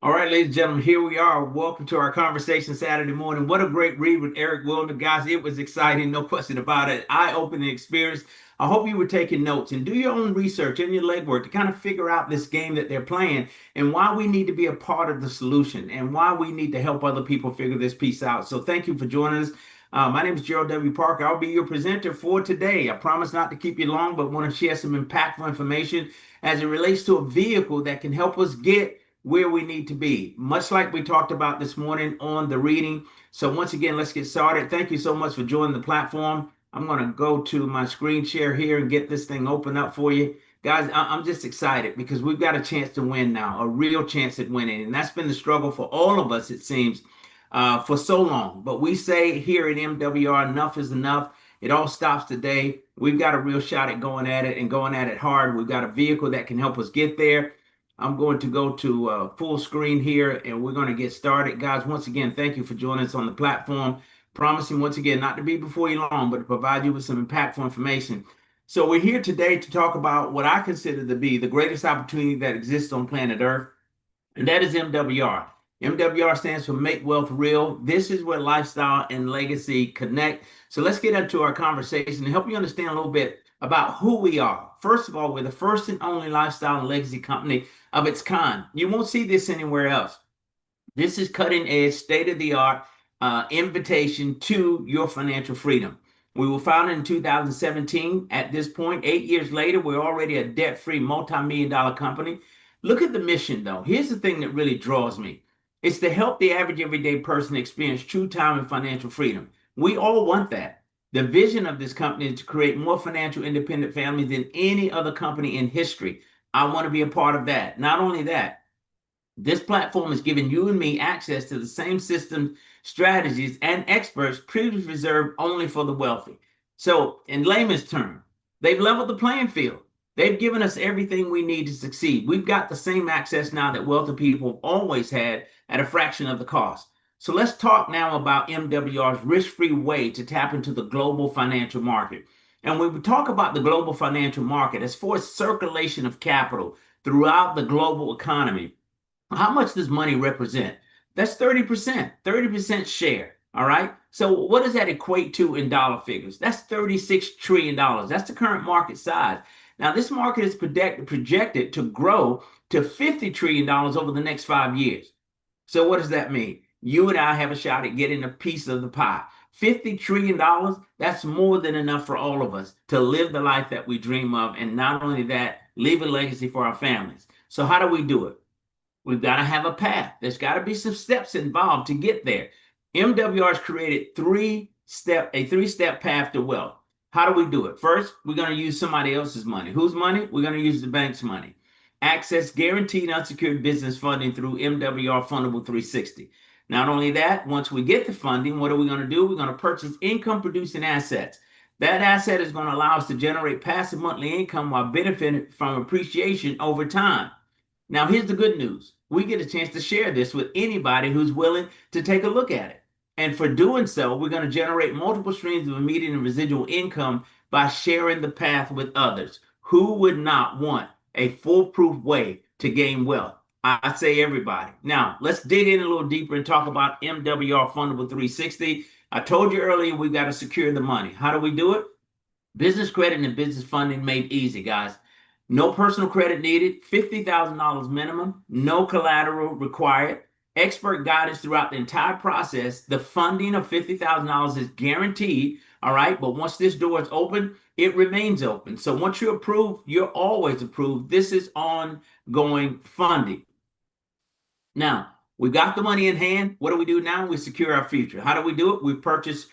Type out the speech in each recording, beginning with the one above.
All right, ladies and gentlemen, here we are. Welcome to our conversation Saturday morning. What a great read with Eric Wilner. Guys, it was exciting, no question about it. Eye-opening experience. I hope you were taking notes and do your own research and your legwork to kind of figure out this game that they're playing and why we need to be a part of the solution and why we need to help other people figure this piece out. So thank you for joining us. My name is Gerald W. Parker. I'll be your presenter for today. I promise not to keep you long, but want to share some impactful information as it relates to a vehicle that can help us get where we need to be, much like we talked about this morning on the reading. So once again, let's get started. Thank you so much for joining the platform. I'm going to go to my screen share here and get this thing open up for you. Guys, I'm just excited because we've got a chance to win now, a real chance at winning. And that's been the struggle for all of us, it seems, for so long. But we say here at MWR, enough is enough. It all stops today. We've got a real shot at going at it and going at it hard. We've got a vehicle that can help us get there. I'm going to go to full screen here and we're going to get started. Guys, once again, thank you for joining us on the platform. Promising once again not to be before you long, but to provide you with some impactful information. So we're here today to talk about what I consider to be the greatest opportunity that exists on planet Earth, and that is MWR. MWR stands for Make Wealth Real. This is where lifestyle and legacy connect. So let's get into our conversation and help you understand a little bit about who we are. First of all, we're the first and only lifestyle and legacy company of its kind. You won't see this anywhere else. This is cutting edge, state of the art invitation to your financial freedom. We were founded in 2017. At this point, 8 years later, we're already a debt-free multi-million-dollar company. Look at the mission, though. Here's the thing that really draws me. It's to help the average everyday person experience true time and financial freedom. We all want that. The vision of this company is to create more financial independent families than any other company in history. I want to be a part of that. Not only that, this platform is giving you and me access to the same systems, strategies, and experts previously reserved only for the wealthy. So, in layman's terms, they've leveled the playing field. They've given us everything we need to succeed. We've got the same access now that wealthy people have always had at a fraction of the cost. So let's talk now about MWR's risk-free way to tap into the global financial market. And when we talk about the global financial market, as for circulation of capital throughout the global economy, how much does money represent? That's 30% share. All right. So what does that equate to in dollar figures? That's $36 trillion. That's the current market size. Now, this market is projected to grow to $50 trillion over the next 5 years. So what does that mean? You and I have a shot at getting a piece of the pie. $50 trillion, that's more than enough for all of us to live the life that we dream of. And not only that, leave a legacy for our families. So how do we do it? We've got to have a path. There's got to be some steps involved to get there. MWR has created a three-step path to wealth. How do we do it? First, we're going to use somebody else's money. Whose money? We're going to use the bank's money. Access guaranteed unsecured business funding through MWR Fundable 360. Not only that, once we get the funding, what are we going to do? We're going to purchase income-producing assets. That asset is going to allow us to generate passive monthly income while benefiting from appreciation over time. Now, here's the good news. We get a chance to share this with anybody who's willing to take a look at it. And for doing so, we're going to generate multiple streams of immediate and residual income by sharing the path with others. Who would not want a foolproof way to gain wealth? I say everybody. Now, let's dig in a little deeper and talk about MWR Fundable 360. I told you earlier, we've got to secure the money. How do we do it? Business credit and business funding made easy, guys. No personal credit needed, $50,000 minimum, no collateral required, expert guidance throughout the entire process. The funding of $50,000 is guaranteed, all right? But once this door is open, it remains open. So once you're approved, you're always approved. This is ongoing funding. Now, we've got the money in hand. What do we do now? We secure our future. How do we do it? We purchase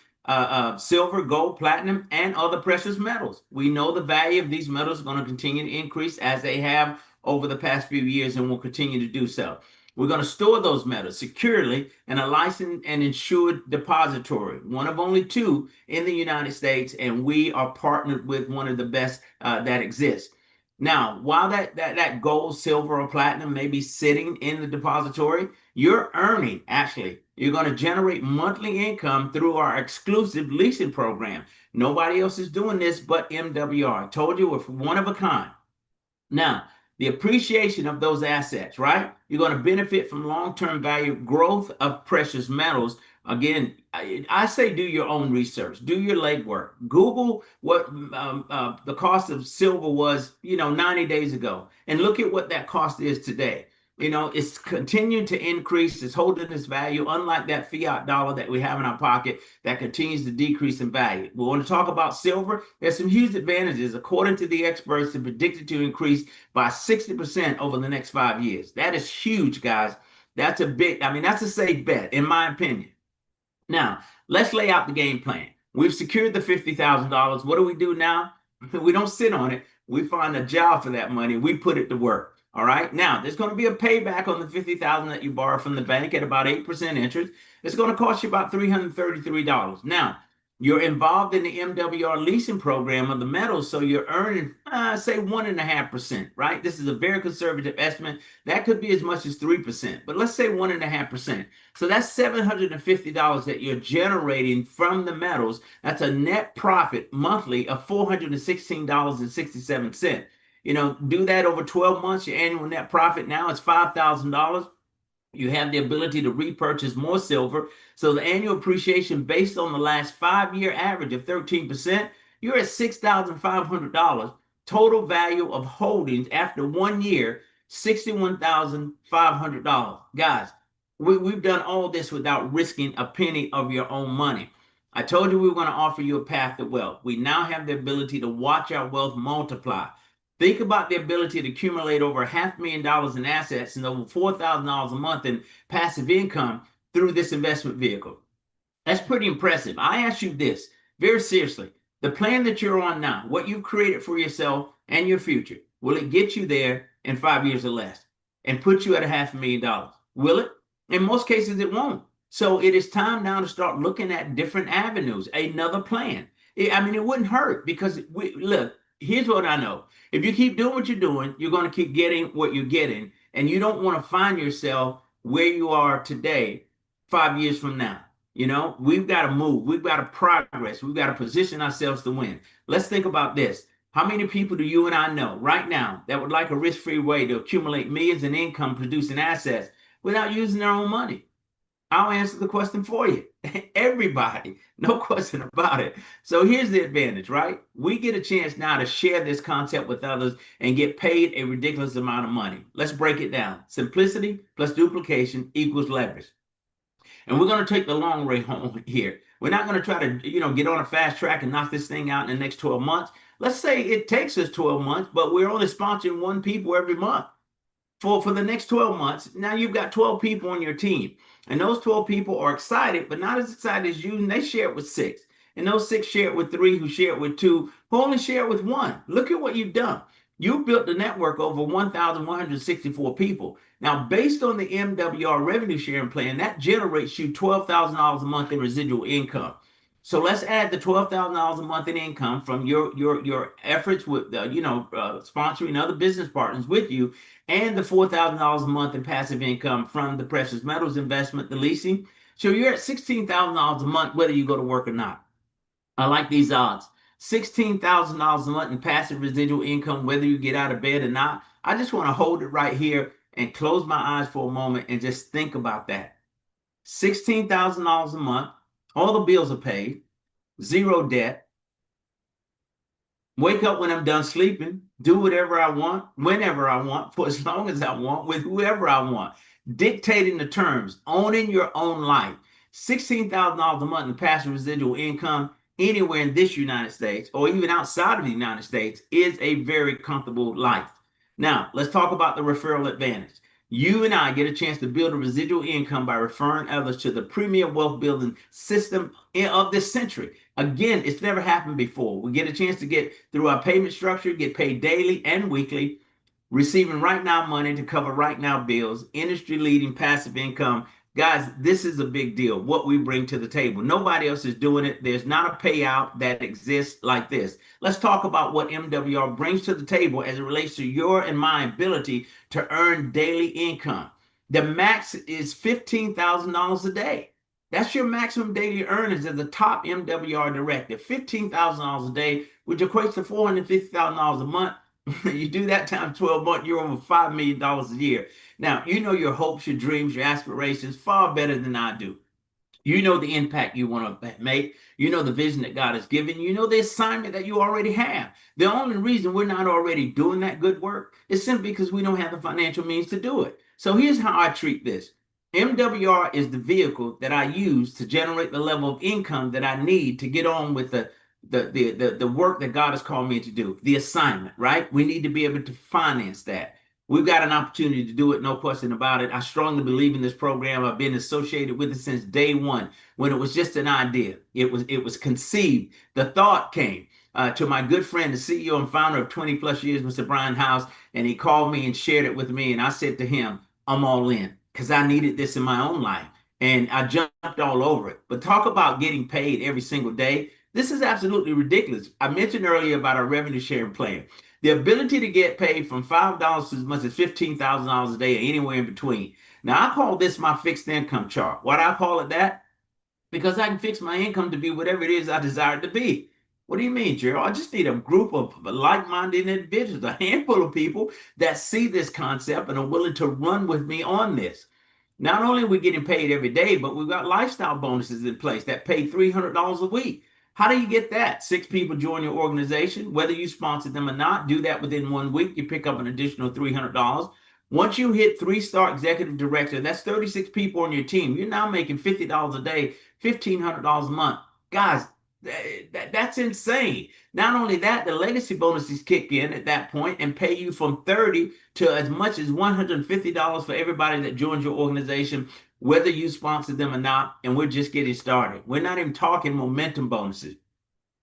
silver, gold, platinum, and other precious metals. We know the value of these metals is going to continue to increase as they have over the past few years and will continue to do so. We're going to store those metals securely in a licensed and insured depository, one of only two in the United States, and we are partnered with one of the best that exists. Now, while that gold, silver, or platinum may be sitting in the depository, you're earning, actually, you're going to generate monthly income through our exclusive leasing program. Nobody else is doing this but MWR. I told you we're one of a kind. Now, the appreciation of those assets, right? You're going to benefit from long-term value growth of precious metals. Again, I say do your own research, do your legwork. Google what the cost of silver was, 90 days ago, and look at what that cost is today. It's continuing to increase. It's holding its value, unlike that fiat dollar that we have in our pocket that continues to decrease in value. We want to talk about silver. There's some huge advantages. According to the experts, it's predicted to increase by 60% over the next 5 years. That is huge, guys. That's that's a safe bet, in my opinion. Now, let's lay out the game plan. We've secured the $50,000. What do we do now? We don't sit on it. We find a job for that money. We put it to work. All right. Now, there's going to be a payback on the $50,000 that you borrow from the bank at about 8% interest. It's going to cost you about $333. Now, you're involved in the MWR leasing program of the metals, so you're earning, say, 1.5%, right? This is a very conservative estimate. That could be as much as 3%, but let's say 1.5%. So that's $750 that you're generating from the metals. That's a net profit monthly of $416.67. Do that over 12 months, your annual net profit now is $5,000. You have the ability to repurchase more silver. So the annual appreciation based on the last 5-year average of 13%, you're at $6,500. Total value of holdings after 1 year, $61,500. Guys, we've done all this without risking a penny of your own money. I told you we were going to offer you a path to wealth. We now have the ability to watch our wealth multiply. Think about the ability to accumulate over $500,000 in assets and over $4,000 a month in passive income through this investment vehicle. That's pretty impressive. I ask you this very seriously. The plan that you're on now, what you've created for yourself and your future, will it get you there in 5 years or less and put you at $500,000? Will it? In most cases, it won't. So it is time now to start looking at different avenues, another plan. It wouldn't hurt because look, here's what I know. If you keep doing what you're doing, you're going to keep getting what you're getting. And you don't want to find yourself where you are today, 5 years from now. We've got to move. We've got to progress. We've got to position ourselves to win. Let's think about this. How many people do you and I know right now that would like a risk-free way to accumulate millions in income producing assets without using their own money? I'll answer the question for you. Everybody, no question about it. So here's the advantage, right? We get a chance now to share this concept with others and get paid a ridiculous amount of money. Let's break it down. Simplicity plus duplication equals leverage. And we're going to take the long way home here. We're not going to try to, get on a fast track and knock this thing out in the next 12 months. Let's say it takes us 12 months, but we're only sponsoring one people every month. For the next 12 months, now you've got 12 people on your team. And those 12 people are excited, but not as excited as you, and they share it with 6. And those 6 share it with 3, who share it with 2, who only share it with 1. Look at what you've done. You built the network over 1,164 people. Now, based on the MWR revenue sharing plan, that generates you $12,000 a month in residual income. So let's add the $12,000 a month in income from your efforts with sponsoring other business partners with you, and the $4,000 a month in passive income from the precious metals investment, the leasing. So you're at $16,000 a month whether you go to work or not. I like these odds. $16,000 a month in passive residual income whether you get out of bed or not. I just want to hold it right here and close my eyes for a moment and just think about that. $16,000 a month. All the bills are paid, 0 debt. Wake up when I'm done sleeping, do whatever I want, whenever I want, for as long as I want, with whoever I want. Dictating the terms, owning your own life. $16,000 a month in passive residual income anywhere in this United States or even outside of the United States is a very comfortable life. Now, let's talk about the referral advantage. You and I get a chance to build a residual income by referring others to the premier wealth building system of this century. Again, it's never happened before. We get a chance to get through our payment structure, get paid daily and weekly, receiving right now money to cover right now bills, industry leading passive income. Guys, this is a big deal, what we bring to the table. Nobody else is doing it. There's not a payout that exists like this. Let's talk about what MWR brings to the table as it relates to your and my ability to earn daily income. The max is $15,000 a day. That's your maximum daily earnings as the top MWR directive, $15,000 a day, which equates to $450,000 a month. You do that times 12 months, you're over $5 million a year. Now, you know your hopes, your dreams, your aspirations far better than I do. You know the impact you want to make. You know the vision that God has given you. You know the assignment that you already have. The only reason we're not already doing that good work is simply because we don't have the financial means to do it. So here's how I treat this. MWR is the vehicle that I use to generate the level of income that I need to get on with the work that God has called me to do, the assignment, right? We need to be able to finance that. We've got an opportunity to do it, no question about it. I strongly believe in this program. I've been associated with it since day one, when it was just an idea. It was conceived. The thought came to my good friend, the CEO and founder of 20 plus years, Mr. Brian House, and he called me and shared it with me. And I said to him, I'm all in because I needed this in my own life. And I jumped all over it. But talk about getting paid every single day. This is absolutely ridiculous. I mentioned earlier about our revenue sharing plan. The ability to get paid from $5 to as much as $15,000 a day or anywhere in between. Now, I call this my fixed income chart. Why do I call it that? Because I can fix my income to be whatever it is I desire it to be. What do you mean, Gerald? I just need a group of like-minded individuals, a handful of people that see this concept and are willing to run with me on this. Not only are we getting paid every day, but we've got lifestyle bonuses in place that pay $300 a week. How do you get that? 6 people join your organization, whether you sponsor them or not. Do that within 1 week. You pick up an additional $300. Once you hit 3-star executive director, that's 36 people on your team. You're now making $50 a day, $1,500 a month. Guys, that's insane. Not only that, the legacy bonuses kick in at that point and pay you from 30 to as much as $150 for everybody that joins your organization, whether you sponsor them or not. And we're just getting started. We're not even talking momentum bonuses.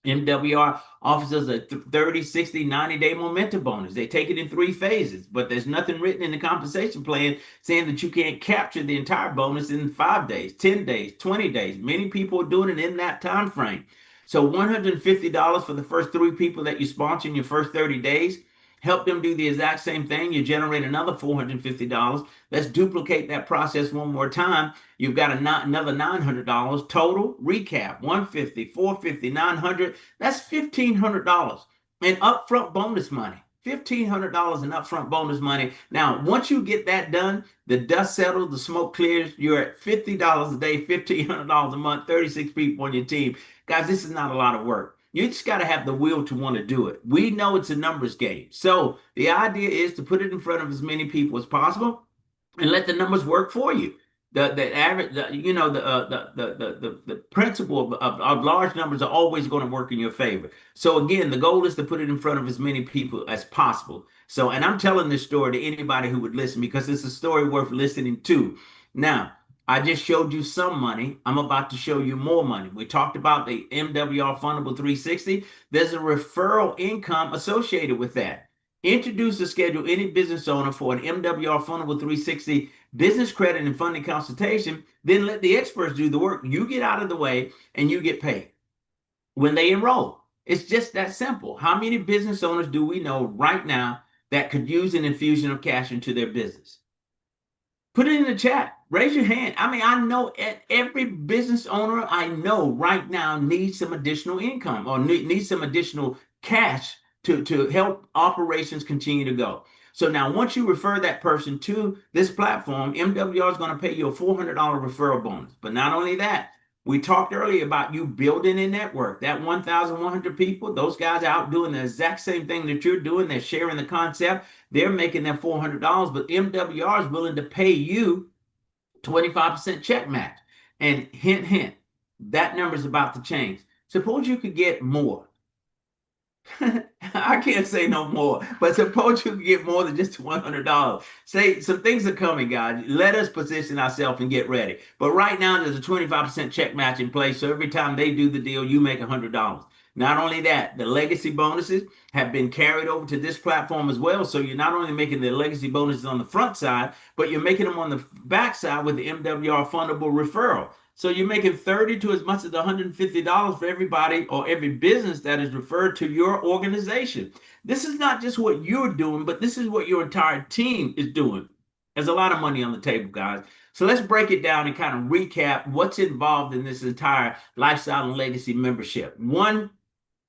MWR offers us a 30, 60, 90-day momentum bonus. They take it in 3 phases, but there's nothing written in the compensation plan saying that you can't capture the entire bonus in 5 days, 10 days, 20 days. Many people are doing it in that time frame. So $150 for the first 3 people that you sponsor in your first 30 days. Help them do the exact same thing. You generate another $450. Let's duplicate that process one more time. You've got another $900 total. Recap: 150, 450, 900. That's $1,500 in upfront bonus money. $1,500 in upfront bonus money. Now, once you get that done, the dust settles, the smoke clears. You're at $50 a day, $1,500 a month, 36 people on your team. Guys, this is not a lot of work. You just got to have the will to want to do it. We know it's a numbers game. So the idea is to put it in front of as many people as possible and let the numbers work for you. The average, the principle of large numbers are always going to work in your favor. So again, the goal is to put it in front of as many people as possible. So, and I'm telling this story to anybody who would listen because it's a story worth listening to. Now, I just showed you some money. I'm about to show you more money. We talked about the MWR Fundable 360. There's a referral income associated with that. Introduce or schedule any business owner for an MWR Fundable 360 business credit and funding consultation. Then let the experts do the work. You get out of the way and you get paid when they enroll. It's just that simple. How many business owners do we know right now that could use an infusion of cash into their business? Put it in the chat. Raise your hand. I mean, I know every business owner I know right now needs some additional income or needs some additional cash to help operations continue to go. So now once you refer that person to this platform, MWR is going to pay you a $400 referral bonus. But not only that, we talked earlier about you building a network. That 1,100 people, those guys are out doing the exact same thing that you're doing. They're sharing the concept. They're making that $400, but MWR is willing to pay you 25% check match. And hint, hint, that number is about to change. Suppose you could get more. I can't say no more, but suppose you can get more than just $100. Say some things are coming, guys. Let us position ourselves and get ready. But right now, there's a 25% check match in place. So every time they do the deal, you make $100. Not only that, the legacy bonuses have been carried over to this platform as well. So you're not only making the legacy bonuses on the front side, but you're making them on the back side with the MWR fundable referral. So you're making 30 to as much as $150 for everybody or every business that is referred to your organization. This is not just what you're doing, but this is what your entire team is doing. There's a lot of money on the table, guys. So let's break it down and kind of recap what's involved in this entire lifestyle and legacy membership. One,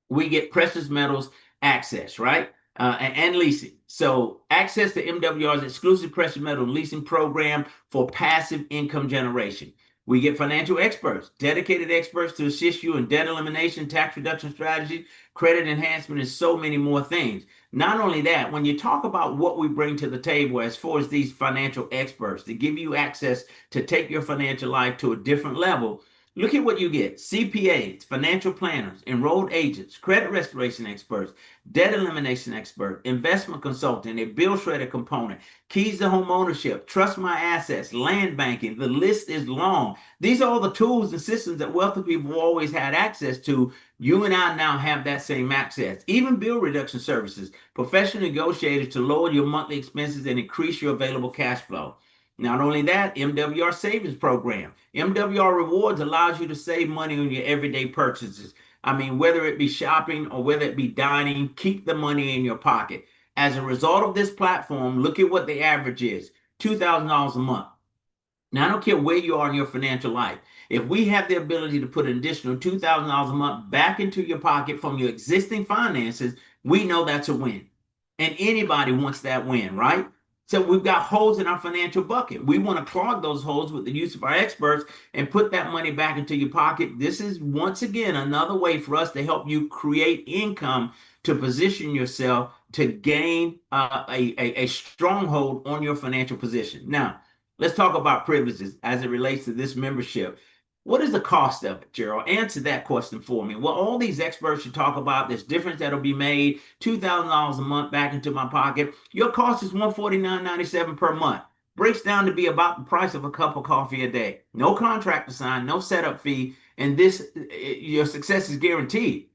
we get precious metals access, right? and leasing. So access to MWR's exclusive precious metal leasing program for passive income generation. We get financial experts, dedicated experts to assist you in debt elimination, tax reduction strategies, credit enhancement, and so many more things. Not only that, when you talk about what we bring to the table as far as these financial experts to give you access to take your financial life to a different level, look at what you get: CPAs, financial planners, enrolled agents, credit restoration experts, debt elimination expert, investment consultant, a bill shredder component, keys to home ownership, trust my assets, land banking. The list is long. These are all the tools and systems that wealthy people have always had access to. You and I now have that same access. Even bill reduction services, professional negotiators to lower your monthly expenses and increase your available cash flow. Not only that, MWR savings program. MWR rewards allows you to save money on your everyday purchases. I mean, whether it be shopping or whether it be dining, keep the money in your pocket. As a result of this platform, look at what the average is: $2,000 a month. Now, I don't care where you are in your financial life. If we have the ability to put an additional $2,000 a month back into your pocket from your existing finances, we know that's a win. And anybody wants that win, right? So we've got holes in our financial bucket. We want to clog those holes with the use of our experts and put that money back into your pocket. This is once again another way for us to help you create income to position yourself to gain a stronghold on your financial position. Now, let's talk about privileges as it relates to this membership. What is the cost of it, Gerald? Answer that question for me. Well, all these experts you talk about, there's difference that'll be made, $2,000 a month back into my pocket. Your cost is $149.97 per month. Breaks down to be about the price of a cup of coffee a day. No contract to sign, no setup fee, and your success is guaranteed.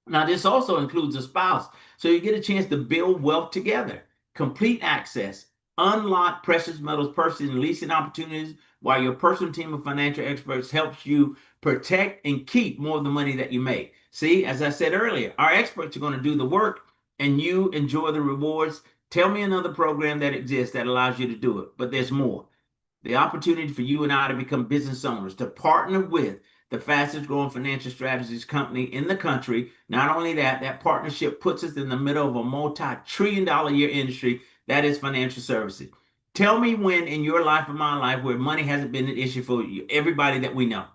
Now, this also includes a spouse, so you get a chance to build wealth together. Complete access, unlock precious metals purchasing and leasing opportunities, while your personal team of financial experts helps you protect and keep more of the money that you make. See, as I said earlier, our experts are going to do the work and you enjoy the rewards. Tell me another program that exists that allows you to do it, but there's more. The opportunity for you and I to become business owners, to partner with the fastest growing financial strategies company in the country. Not only that, that partnership puts us in the middle of a multi-trillion-dollar a year industry that is financial services. Tell me when in your life or my life where money hasn't been an issue for you. Everybody that we know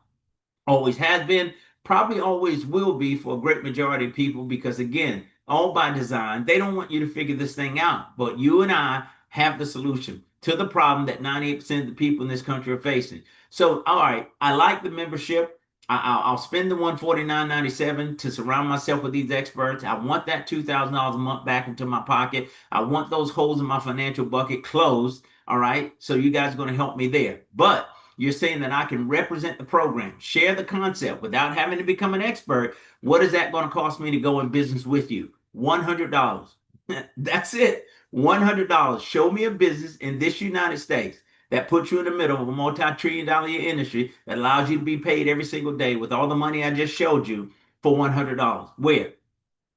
always has been, probably always will be for a great majority of people, because again, all by design, they don't want you to figure this thing out. But you and I have the solution to the problem that 98% of the people in this country are facing. So, all right, I like the membership. I'll spend the $149.97 to surround myself with these experts. I want that $2,000 a month back into my pocket. I want those holes in my financial bucket closed. All right. So you guys are going to help me there. But you're saying that I can represent the program, share the concept without having to become an expert. What is that going to cost me to go in business with you? $100. That's it. $100. Show me a business in this United States that puts you in the middle of a multi-trillion-dollar industry that allows you to be paid every single day with all the money I just showed you for $100. Where?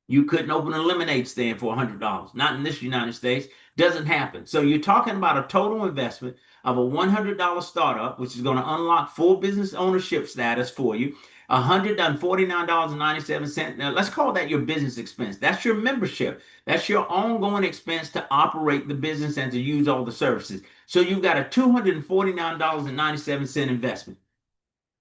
You couldn't open a lemonade stand for $100. Not in this United States. Doesn't happen. So you're talking about a total investment of a $100 startup, which is going to unlock full business ownership status for you. $149.97. Now, let's call that your business expense. That's your membership. That's your ongoing expense to operate the business and to use all the services. So you've got a $249.97 investment.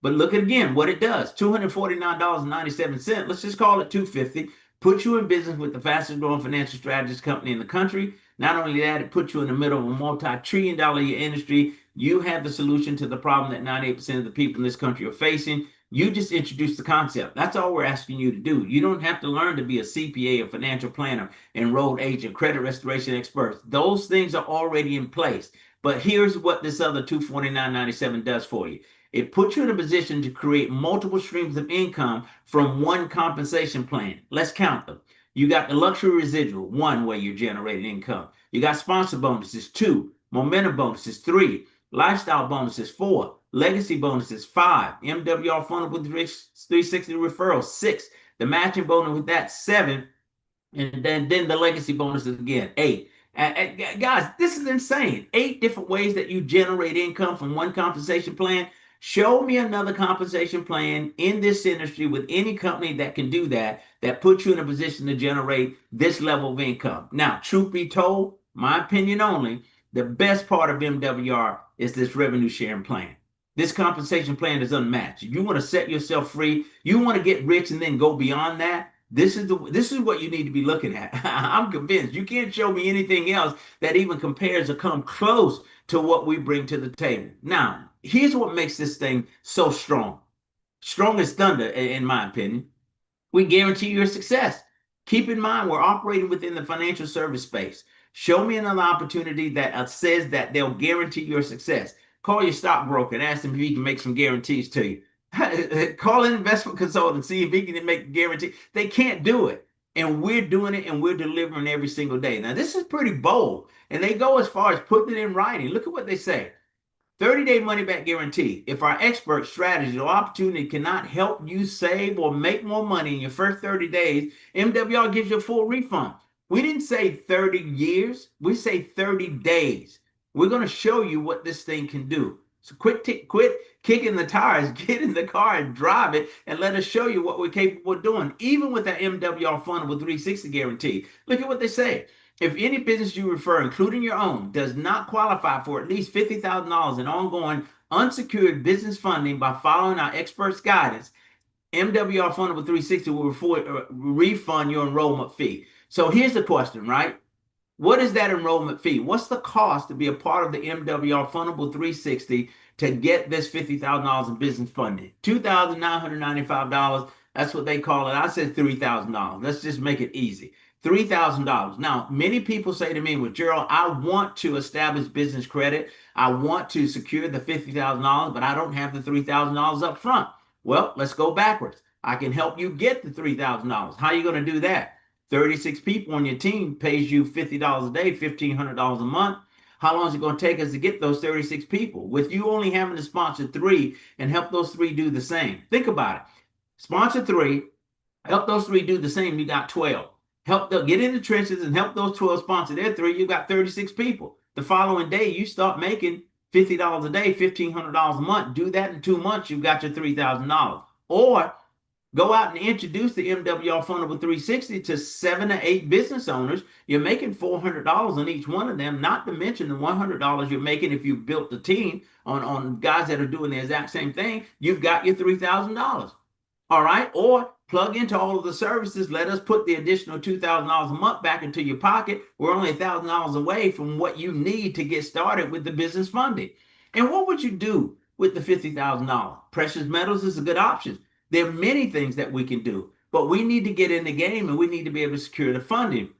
But look at again what it does. $249.97. Let's just call it $250. Put you in business with the fastest growing financial strategist company in the country. Not only that, it puts you in the middle of a multi-trillion-dollar industry. You have the solution to the problem that 98% of the people in this country are facing. You just introduced the concept. That's all we're asking you to do. You don't have to learn to be a CPA, a financial planner, enrolled agent, credit restoration expert. Those things are already in place. But here's what this other $249.97 does for you. It puts you in a position to create multiple streams of income from one compensation plan. Let's count them. You got the luxury residual, one, where you're generating income. You got sponsor bonuses, two. Momentum bonuses, three. Lifestyle bonuses, four. Legacy bonuses, five. MWR funnel with 360 referrals, six. The matching bonus with that, seven. And then the legacy bonuses again, eight. Guys, this is insane. 8 different ways that you generate income from one compensation plan. Show me another compensation plan in this industry with any company that can do that, that puts you in a position to generate this level of income. Now, truth be told, my opinion only, the best part of MWR is this revenue sharing plan. This compensation plan is unmatched. If you want to set yourself free, you want to get rich and then go beyond that, this is what you need to be looking at. I'm convinced. You can't show me anything else that even compares or come close to what we bring to the table. Now, here's what makes this thing so strong. Strong as thunder, in my opinion. We guarantee your success. Keep in mind, we're operating within the financial service space. Show me another opportunity that says that they'll guarantee your success. Call your stockbroker and ask him if he can make some guarantees to you. Call an investment consultant, see if he can make a guarantee. They can't do it. And we're doing it and we're delivering every single day. Now, this is pretty bold. And they go as far as putting it in writing. Look at what they say. 30-day money-back guarantee. If our expert strategy or opportunity cannot help you save or make more money in your first 30 days, MWR gives you a full refund. We didn't say 30 years. We say 30 days. We're going to show you what this thing can do. So quit kicking the tires, get in the car and drive it, and let us show you what we're capable of doing, even with that MWR Fundable 360 guarantee. Look at what they say. If any business you refer, including your own, does not qualify for at least $50,000 in ongoing unsecured business funding by following our experts' guidance, MWR Fundable 360 will refund your enrollment fee. So here's the question, right? What is that enrollment fee? What's the cost to be a part of the MWR Fundable 360 to get this $50,000 in business funding? $2,995. That's what they call it. I said $3,000. Let's just make it easy. $3,000. Now, many people say to me, well, Gerald, I want to establish business credit. I want to secure the $50,000, but I don't have the $3,000 up front. Well, let's go backwards. I can help you get the $3,000. How are you going to do that? 36 people on your team pays you $50 a day, $1,500 a month. How long is it going to take us to get those 36 people? With you only having to sponsor 3 and help those 3 do the same. Think about it. Sponsor 3, help those 3 do the same, you got 12. Help them get in the trenches and help those 12 sponsor their 3, you got 36 people. The following day, you start making $50 a day, $1,500 a month. Do that in 2 months, you've got your $3,000. Or go out and introduce the MWR Fundable 360 to 7 to 8 business owners. You're making $400 on each one of them, not to mention the $100 you're making if you built the team on guys that are doing the exact same thing. You've got your $3,000. All right. Or plug into all of the services. Let us put the additional $2,000 a month back into your pocket. We're only $1,000 away from what you need to get started with the business funding. And what would you do with the $50,000? Precious metals is a good option. There are many things that we can do, but we need to get in the game and we need to be able to secure the funding.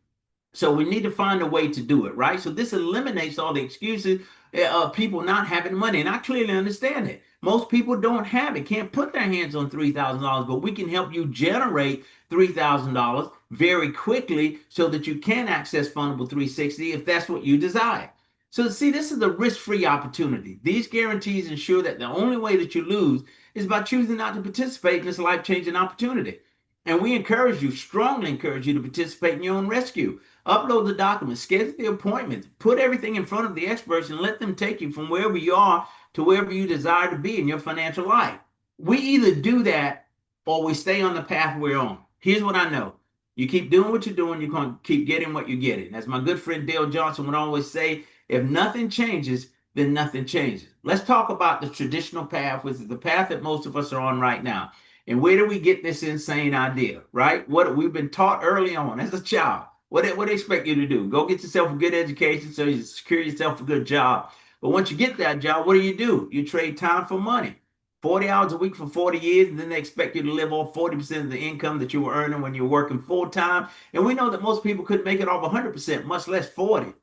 So we need to find a way to do it, right? So this eliminates all the excuses of people not having money. And I clearly understand it. Most people don't have it, can't put their hands on $3,000, but we can help you generate $3,000 very quickly so that you can access Fundable 360 if that's what you desire. So see, this is a risk-free opportunity. These guarantees ensure that the only way that you lose is by choosing not to participate in this life-changing opportunity. And we encourage you, strongly encourage you to participate in your own rescue. Upload the documents, schedule the appointments, put everything in front of the experts and let them take you from wherever you are to wherever you desire to be in your financial life. We either do that or we stay on the path we're on. Here's what I know. You keep doing what you're doing, you're going to keep getting what you're getting. As my good friend Dale Johnson would always say, if nothing changes, then nothing changes. Let's talk about the traditional path, which is the path that most of us are on right now. And where do we get this insane idea, right? What we've been taught early on as a child. What they expect you to do? Go get yourself a good education so you secure yourself a good job. But once you get that job, what do? You trade time for money. 40 hours a week for 40 years, and then they expect you to live off 40% of the income that you were earning when you were working full time. And we know that most people couldn't make it off 100%, much less 40.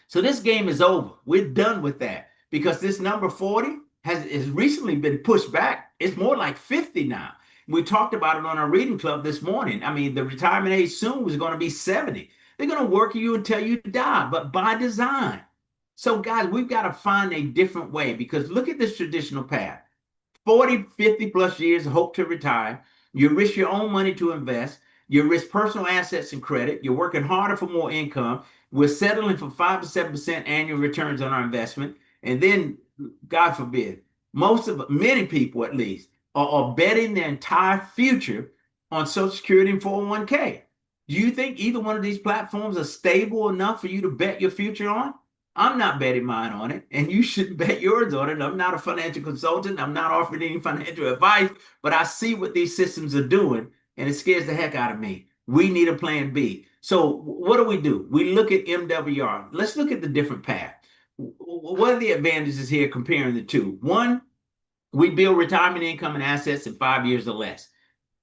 So this game is over. We're done with that because this number 40 has recently been pushed back. It's more like 50 now. We talked about it on our reading club this morning. I mean, the retirement age soon was going to be 70. They're going to work you until you die, but by design. So guys, we've got to find a different way because look at this traditional path. 40, 50 plus years, hope to retire. You risk your own money to invest. You risk personal assets and credit. You're working harder for more income. We're settling for 5 to 7% annual returns on our investment. And then, God forbid, Many people at least, are betting their entire future on Social Security and 401k. Do you think either one of these platforms are stable enough for you to bet your future on? I'm not betting mine on it, and you shouldn't bet yours on it. I'm not a financial consultant. I'm not offering any financial advice, but I see what these systems are doing, and it scares the heck out of me. We need a plan B. So what do? We look at MWR. Let's look at the different path. What are the advantages here comparing the two? One, we build retirement income and assets in 5 years or less.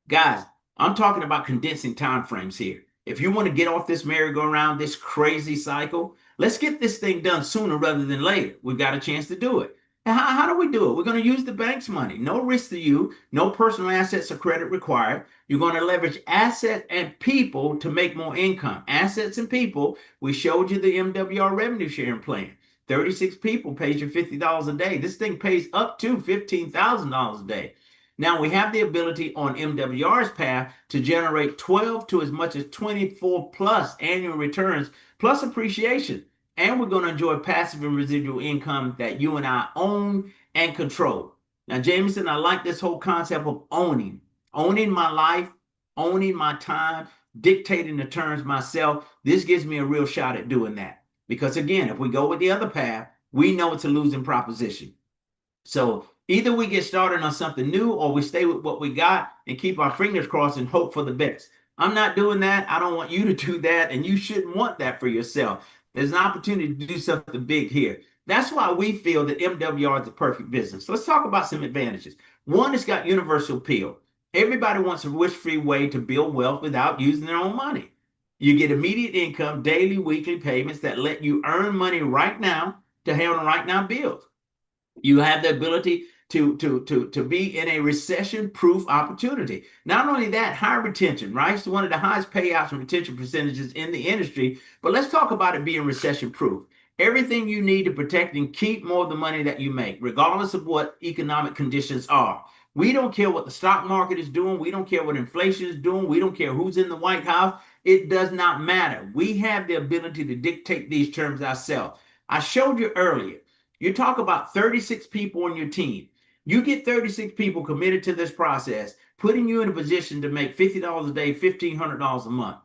Guys, I'm talking about condensing time frames here. If you want to get off this merry-go-round, this crazy cycle, let's get this thing done sooner rather than later. We've got a chance to do it. And how do we do it? We're going to use the bank's money. No risk to you, no personal assets or credit required. You're going to leverage assets and people to make more income. Assets and people, we showed you the MWR revenue sharing plan. 36 people pays you $50 a day. This thing pays up to $15,000 a day. Now we have the ability on MWR's path to generate 12 to as much as 24 plus annual returns plus appreciation. And we're going to enjoy passive and residual income that you and I own and control. Now, Jameson, I like this whole concept of owning my life, owning my time, dictating the terms myself. This gives me a real shot at doing that. Because again, if we go with the other path, we know it's a losing proposition. So either we get started on something new or we stay with what we got and keep our fingers crossed and hope for the best. I'm not doing that. I don't want you to do that, and you shouldn't want that for yourself. There's an opportunity to do something big here. That's why we feel that MWR is the perfect business. Let's talk about some advantages. One, it's got universal appeal. Everybody wants a risk-free way to build wealth without using their own money. You get immediate income, daily, weekly payments that let you earn money right now to handle right now bills. You have the ability to be in a recession-proof opportunity. Not only that, high retention, right? It's one of the highest payouts and retention percentages in the industry. But let's talk about it being recession-proof. Everything you need to protect and keep more of the money that you make, regardless of what economic conditions are. We don't care what the stock market is doing. We don't care what inflation is doing. We don't care who's in the White House. It does not matter. We have the ability to dictate these terms ourselves. I showed you earlier. You talk about 36 people on your team. You get 36 people committed to this process, putting you in a position to make $50 a day, $1,500 a month.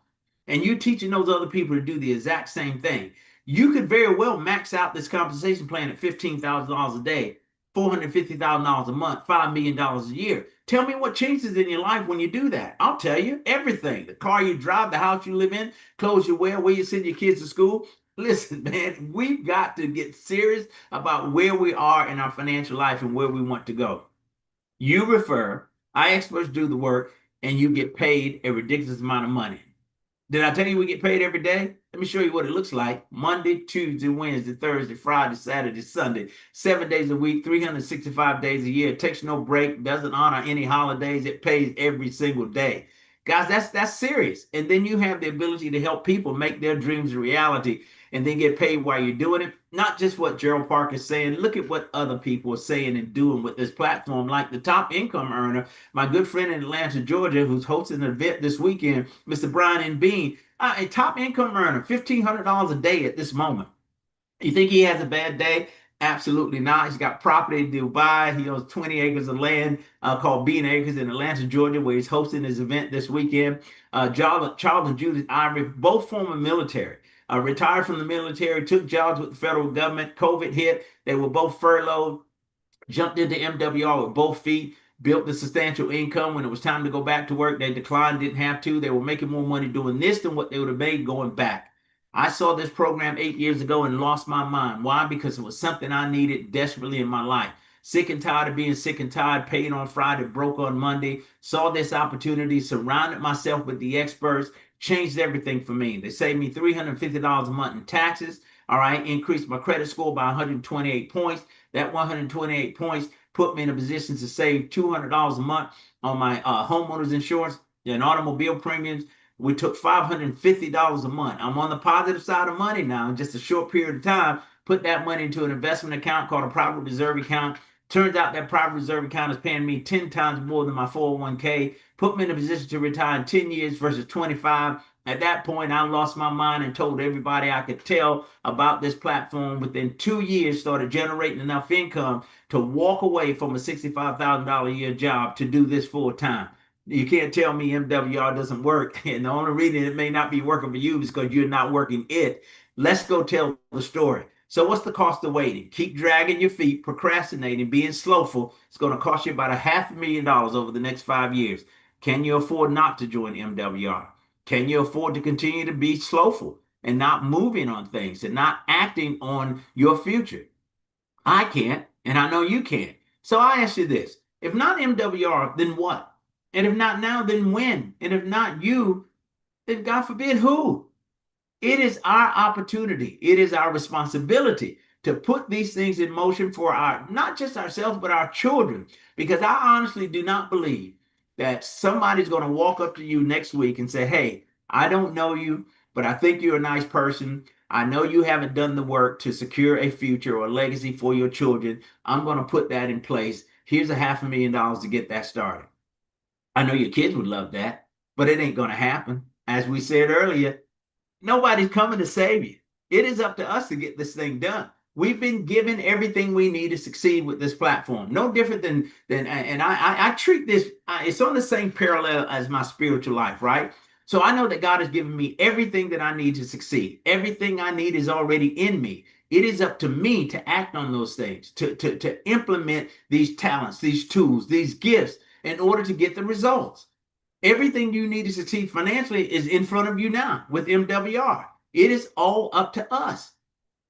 And you teaching those other people to do the exact same thing. You could very well max out this compensation plan at $15,000 a day, $450,000 a month, $5 million a year. Tell me what changes in your life when you do that. I'll tell you everything. The car you drive, the house you live in, clothes you wear, where you send your kids to school. Listen, man, we've got to get serious about where we are in our financial life and where we want to go. You refer, our experts do the work, and you get paid a ridiculous amount of money. Did I tell you we get paid every day? Let me show you what it looks like. Monday, Tuesday, Wednesday, Thursday, Friday, Saturday, Sunday, 7 days a week, 365 days a year. It takes no break, doesn't honor any holidays. It pays every single day. Guys, that's serious. And then you have the ability to help people make their dreams a reality and then get paid while you're doing it. Not just what Gerald Parker is saying. Look at what other people are saying and doing with this platform, like the top income earner, my good friend in Atlanta, Georgia, who's hosting an event this weekend, Mr. Brian N. Bean, a top income earner, $1,500 a day at this moment. You think he has a bad day? Absolutely not. He's got property in Dubai. He owns 20 acres of land called Bean Acres in Atlanta, Georgia, where he's hosting his event this weekend. Charles and Judith Ivory, both former military, retired from the military, took jobs with the federal government. COVID hit. They were both furloughed, jumped into MWR with both feet, built the substantial income. When it was time to go back to work, they declined, didn't have to. They were making more money doing this than what they would have made going back. I saw this program 8 years ago and lost my mind. Why? Because it was something I needed desperately in my life. Sick and tired of being sick and tired, paid on Friday, broke on Monday. Saw this opportunity, surrounded myself with the experts, changed everything for me. They saved me $350 a month in taxes. All right, increased my credit score by 128 points. That 128 points put me in a position to save $200 a month on my homeowner's insurance and automobile premiums. We took $550 a month. I'm on the positive side of money now in just a short period of time. Put that money into an investment account called a private reserve account. Turns out that private reserve account is paying me 10 times more than my 401k. Put me in a position to retire in 10 years versus 25. At that point, I lost my mind and told everybody I could tell about this platform. Within 2 years, started generating enough income to walk away from a $65,000 a year job to do this full time. You can't tell me MWR doesn't work. And the only reason it may not be working for you is because you're not working it. Let's go tell the story. So what's the cost of waiting? Keep dragging your feet, procrastinating, being slowful. It's going to cost you about a $500,000 over the next 5 years. Can you afford not to join MWR? Can you afford to continue to be slowful and not moving on things and not acting on your future? I can't, and I know you can't. So I ask you this: if not MWR, then what? And if not now, then when? And if not you, then God forbid who? It is our opportunity. It is our responsibility to put these things in motion for our, not just ourselves, but our children. Because I honestly do not believe that somebody's going to walk up to you next week and say, hey, I don't know you, but I think you're a nice person. I know you haven't done the work to secure a future or a legacy for your children. I'm going to put that in place. Here's a $500,000 to get that started. I know your kids would love that, but it ain't going to happen. As we said earlier, nobody's coming to save you. It is up to us to get this thing done. We've been given everything we need to succeed with this platform. No different than and I treat this, it's on the same parallel as my spiritual life, right? So I know that God has given me everything that I need to succeed. Everything I need is already in me. It is up to me to act on those things, to implement these talents, these tools, these gifts in order to get the results. Everything you need to succeed financially is in front of you now with MWR. It is all up to us.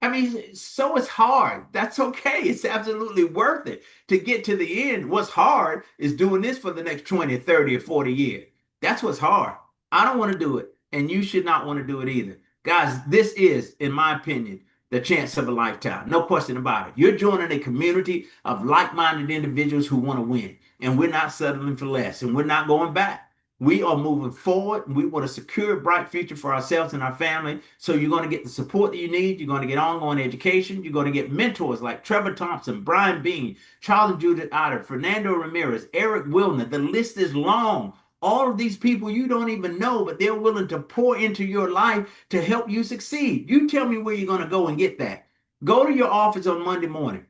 I mean, so it's hard. That's okay. It's absolutely worth it to get to the end. What's hard is doing this for the next 20, 30, or 40 years. That's what's hard. I don't want to do it, and you should not want to do it either. Guys, this is, in my opinion, the chance of a lifetime. No question about it. You're joining a community of like-minded individuals who want to win, and we're not settling for less, and we're not going back. We are moving forward, and we want to secure a bright future for ourselves and our family. So you're going to get the support that you need. You're going to get ongoing education. You're going to get mentors like Trevor Thompson, Brian Bean, Charles and Judith Otter, Fernando Ramirez, Eric Wilner. The list is long. All of these people you don't even know, but they're willing to pour into your life to help you succeed. You tell me where you're going to go and get that. Go to your office on Monday morning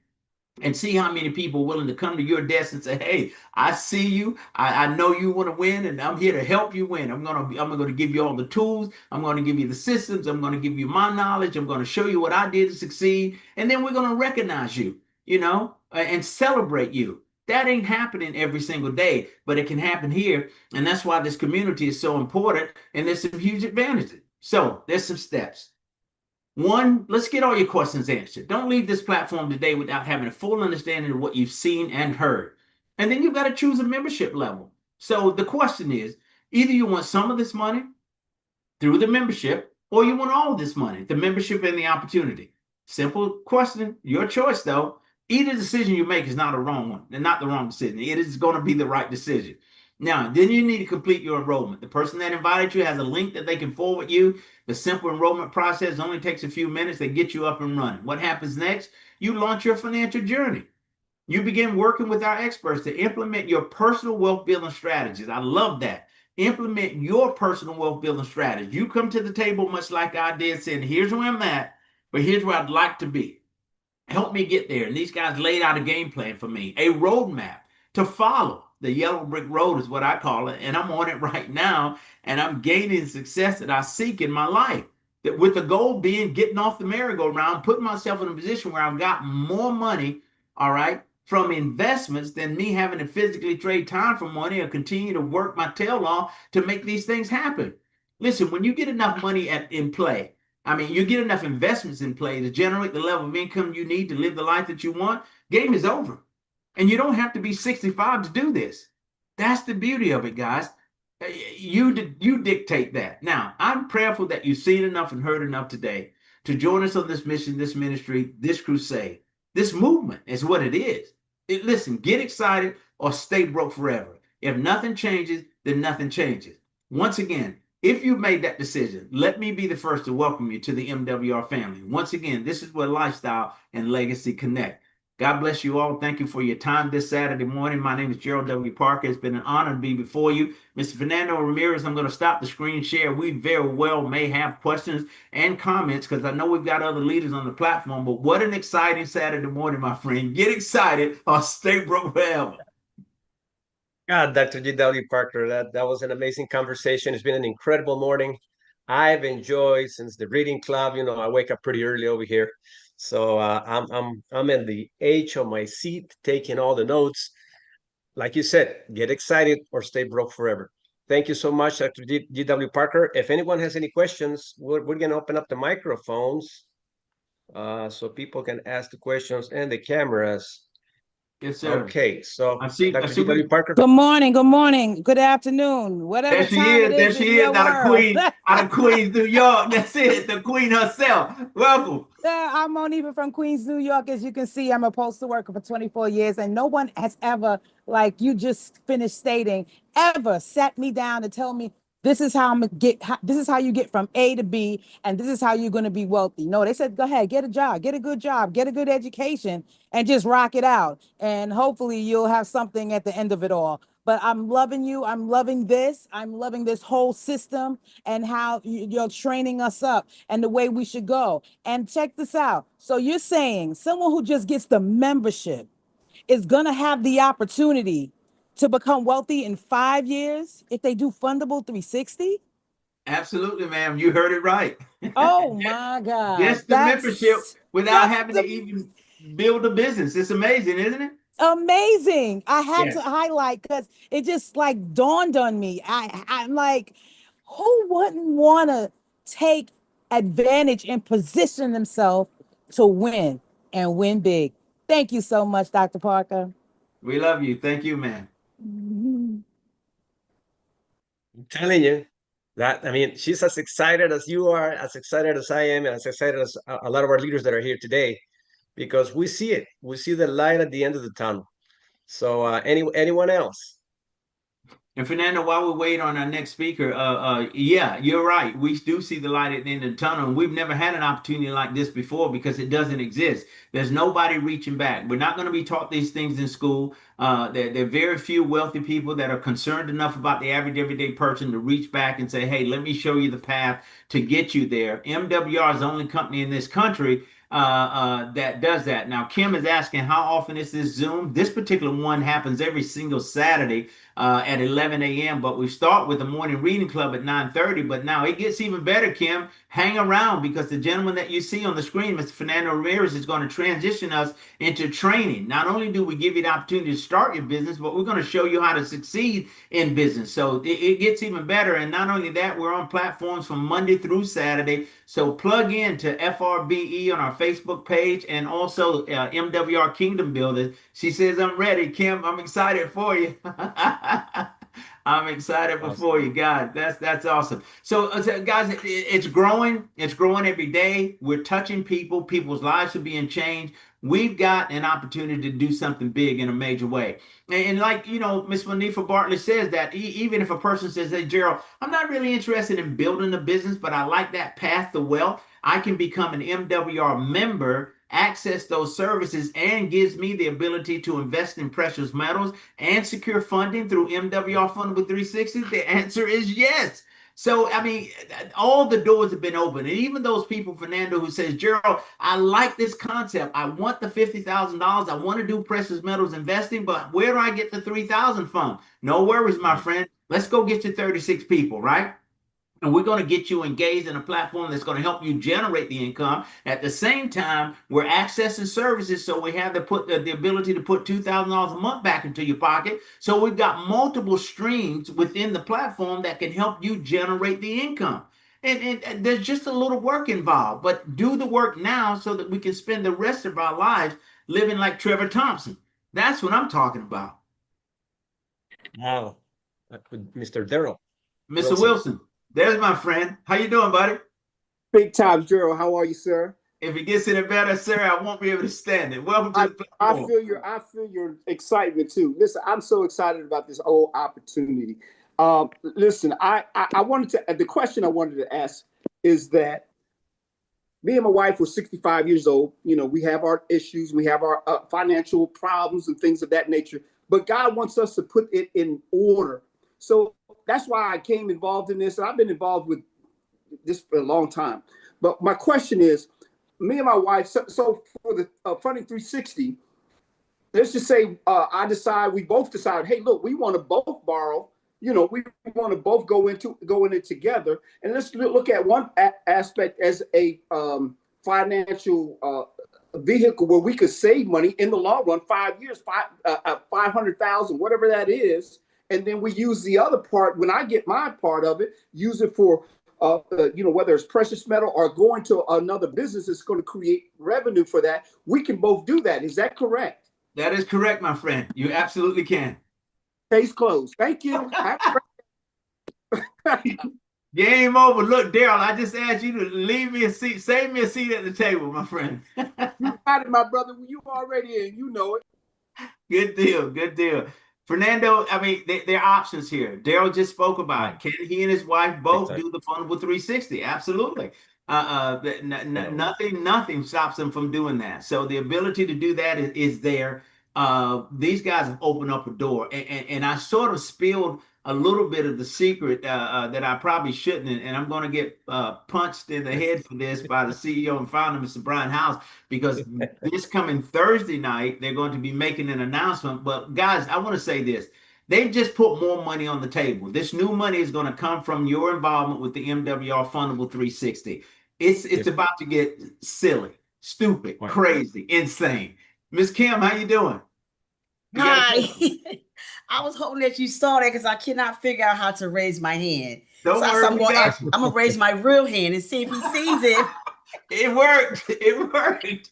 and see how many people are willing to come to your desk and say, hey, I see you. I know you want to win, and I'm here to help you win. I'm gonna give you all the tools. I'm going to give you the systems. I'm going to give you my knowledge. I'm going to show you what I did to succeed. And then we're going to recognize you, and celebrate you. That ain't happening every single day, but it can happen here. And that's why this community is so important. And there's some huge advantages. So there's some steps. One, let's get all your questions answered. Don't leave this platform today without having a full understanding of what you've seen and heard. And then you've got to choose a membership level. So the question is, either you want some of this money through the membership, or you want all this money, the membership and the opportunity. Simple question, your choice though. Either decision you make is not a wrong one, and not the wrong decision. It is going to be the right decision. Now, then you need to complete your enrollment. The person that invited you has a link that they can forward you. The simple enrollment process only takes a few minutes. They get you up and running. What happens next? You launch your financial journey. You begin working with our experts to implement your personal wealth building strategies. I love that. Implement your personal wealth building strategy. You come to the table much like I did, saying, here's where I'm at, but here's where I'd like to be. Help me get there. And these guys laid out a game plan for me, a roadmap to follow. The yellow brick road is what I call it. And I'm on it right now. And I'm gaining success that I seek in my life. That with the goal being getting off the merry-go-round, putting myself in a position where I've got more money, all right, from investments than me having to physically trade time for money or continue to work my tail off to make these things happen. Listen, when you get enough money in play, you get enough investments in play to generate the level of income you need to live the life that you want, game is over. And you don't have to be 65 to do this. That's the beauty of it, guys. You dictate that. Now, I'm prayerful that you've seen enough and heard enough today to join us on this mission, this ministry, this crusade. This movement is what it is. Listen, get excited or stay broke forever. If nothing changes, then nothing changes. Once again, if you've made that decision, let me be the first to welcome you to the MWR family. Once again, this is where lifestyle and legacy connect. God bless you all. Thank you for your time this Saturday morning. My name is Gerald W. Parker. It's been an honor to be before you. Mr. Fernando Ramirez, I'm going to stop the screen share. We very well may have questions and comments because I know we've got other leaders on the platform, but what an exciting Saturday morning, my friend. Get excited or stay broke forever. God, Dr. G.W. Parker, that was an amazing conversation. It's been an incredible morning. I've enjoyed since the reading club. You know, I wake up pretty early over here, so I'm in the edge of my seat taking all the notes. Like you said, get excited or stay broke forever. Thank you so much, Dr. G.W. Parker. If anyone has any questions, we're going to open up the microphones so people can ask the questions and the cameras. Yes, sir. Okay, so I Dr. see G.W. Parker. Good morning, good afternoon, whatever there she time it is. There is in she is, your world. out of Queens, New York. That's it, the queen herself. Welcome. I'm Monifa from Queens, New York. As you can see, I'm a postal worker for 24 years, and no one has ever, like you just finished stating, ever sat me down to tell me this is how I'm gonna get. This is how you get from A to B, and this is how you're gonna be wealthy. No, they said, go ahead, get a job, get a good job, get a good education, and just rock it out, and hopefully you'll have something at the end of it all. But I'm loving you. I'm loving this. I'm loving this whole system and how you're training us up and the way we should go. And check this out. So you're saying someone who just gets the membership is going to have the opportunity to become wealthy in 5 years if they do Fundable 360? Absolutely, ma'am. You heard it right. Oh my God. Just the membership without Just having to the even build a business. It's amazing, isn't it? amazing. I had to Yes. highlight because it just like dawned on me. I'm like, who wouldn't want to take advantage and position themselves to win and win big? Thank you so much, Dr. Parker. We love you. Thank you, man. I'm telling you that, I mean, she's as excited as you are, as excited as I am, and as excited as a lot of our leaders that are here today, because we see it. We see the light at the end of the tunnel. So, anyone else? And Fernando, while we wait on our next speaker, yeah, you're right. We do see the light at the end of the tunnel. And we've never had an opportunity like this before because it doesn't exist. There's nobody reaching back. We're not going to be taught these things in school. There are very few wealthy people that are concerned enough about the average everyday person to reach back and say, hey, let me show you the path to get you there. MWR is the only company in this country that does that. Now, Kim is asking, how often is this Zoom? This particular one happens every single Saturday at 11 a.m. But we start with the morning reading club at 9:30. But now it gets even better, Kim. Hang around because the gentleman that you see on the screen, Mr. Fernando Ramirez, is going to transition us into training. Not only do we give you the opportunity to start your business, but we're going to show you how to succeed in business. So it gets even better. And not only that, we're on platforms from Monday through Saturday. So plug in to FRBE on our Facebook page and also MWR Kingdom Builders. She says, I'm ready. Kim, I'm excited for you. I'm excited before you, God. That's awesome. So, guys, it's growing. It's growing every day. We're touching people. People's lives are being changed. We've got an opportunity to do something big in a major way. And like, Miss Monifa Bartlett says that even if a person says, hey, Gerald, I'm not really interested in building a business, but I like that path to wealth. I can become an MWR member, access those services, and gives me the ability to invest in precious metals and secure funding through MWR Fundable 360? The answer is yes. So, I mean, all the doors have been open. And even those people, Fernando, who says, Gerald, I like this concept. I want the $50,000. I want to do precious metals investing, but where do I get the 3,000 from? No worries, my friend. Let's go get you 36 people, right? And we're going to get you engaged in a platform that's going to help you generate the income. At the same time, we're accessing services, so we have the ability to put $2,000 a month back into your pocket. So we've got multiple streams within the platform that can help you generate the income. And there's just a little work involved, but do the work now so that we can spend the rest of our lives living like Trevor Thompson. That's what I'm talking about. Wow, Mr. Daryl Mr. Wilson. Wilson, there's my friend. How you doing, buddy? Big time, Gerald. How are you, sir? If it gets any better, sir, I won't be able to stand it. Welcome to the platform. I feel your excitement too. Listen, I'm so excited about this whole opportunity. Listen, I wanted to. The question I wanted to ask is that me and my wife were 65 years old. You know, we have our issues, we have our financial problems and things of that nature, but God wants us to put it in order. So that's why I came involved in this. And I've been involved with this for a long time. But my question is, me and my wife, so for the Funding 360, let's just say we both decide, hey, look, we want to both borrow. You know, we want to both go in it together, and let's look at one aspect as a financial vehicle where we could save money in the long run, 5 years, 500,000, whatever that is, and then we use the other part when I get my part of it, use it for whether it's precious metal or going to another business that's going to create revenue for that. We can both do that. Is that correct? That is correct, my friend. You absolutely can. Case closed. Thank you. Game over. Look, Daryl, I just asked you to leave me a seat, save me a seat at the table, my friend. You got it, my brother. You already in. You know it. Good deal. Good deal. Fernando, I mean, there are options here. Daryl just spoke about it. Can he and his wife both do the Fundable 360? Absolutely. Nothing stops them from doing that. So the ability to do that is there. These guys have opened up a door, and I sort of spilled a little bit of the secret that I probably shouldn't, and I'm going to get punched in the head for this by the CEO and founder, Mr. Brian House, because this coming Thursday night, they're going to be making an announcement. But guys, I want to say this. They've just put more money on the table. This new money is going to come from your involvement with the MWR Fundable 360. It's about to get silly, stupid, crazy, insane. Miss Kim, how you doing? Hi. I was hoping that you saw that because I cannot figure out how to raise my hand. Don't worry, I'm going to raise my real hand and see if he sees it. It worked. It worked.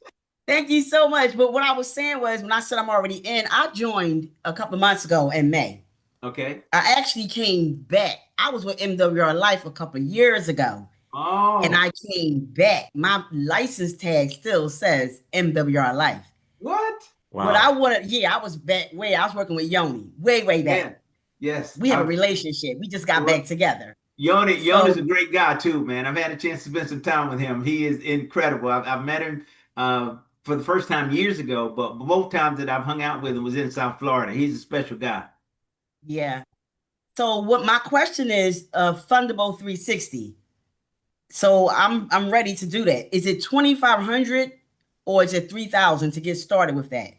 Thank you so much. But what I was saying was, when I said I'm already in, I joined a couple of months ago in May. Okay. I actually came back. I was with MWR Life a couple of years ago. Oh. And I came back. My license tag still says MWR Life. What? Wow. But I was back I was working with Yoni way back. Yeah. Yes. We have a relationship. We just got back together. Yoni's a great guy too, man. I've had a chance to spend some time with him. He is incredible. I've met him for the first time years ago, but both times that I've hung out with him was in South Florida. He's a special guy. Yeah. So what my question is, Fundable 360. So I'm ready to do that. Is it 2,500 or is it 3,000 to get started with that?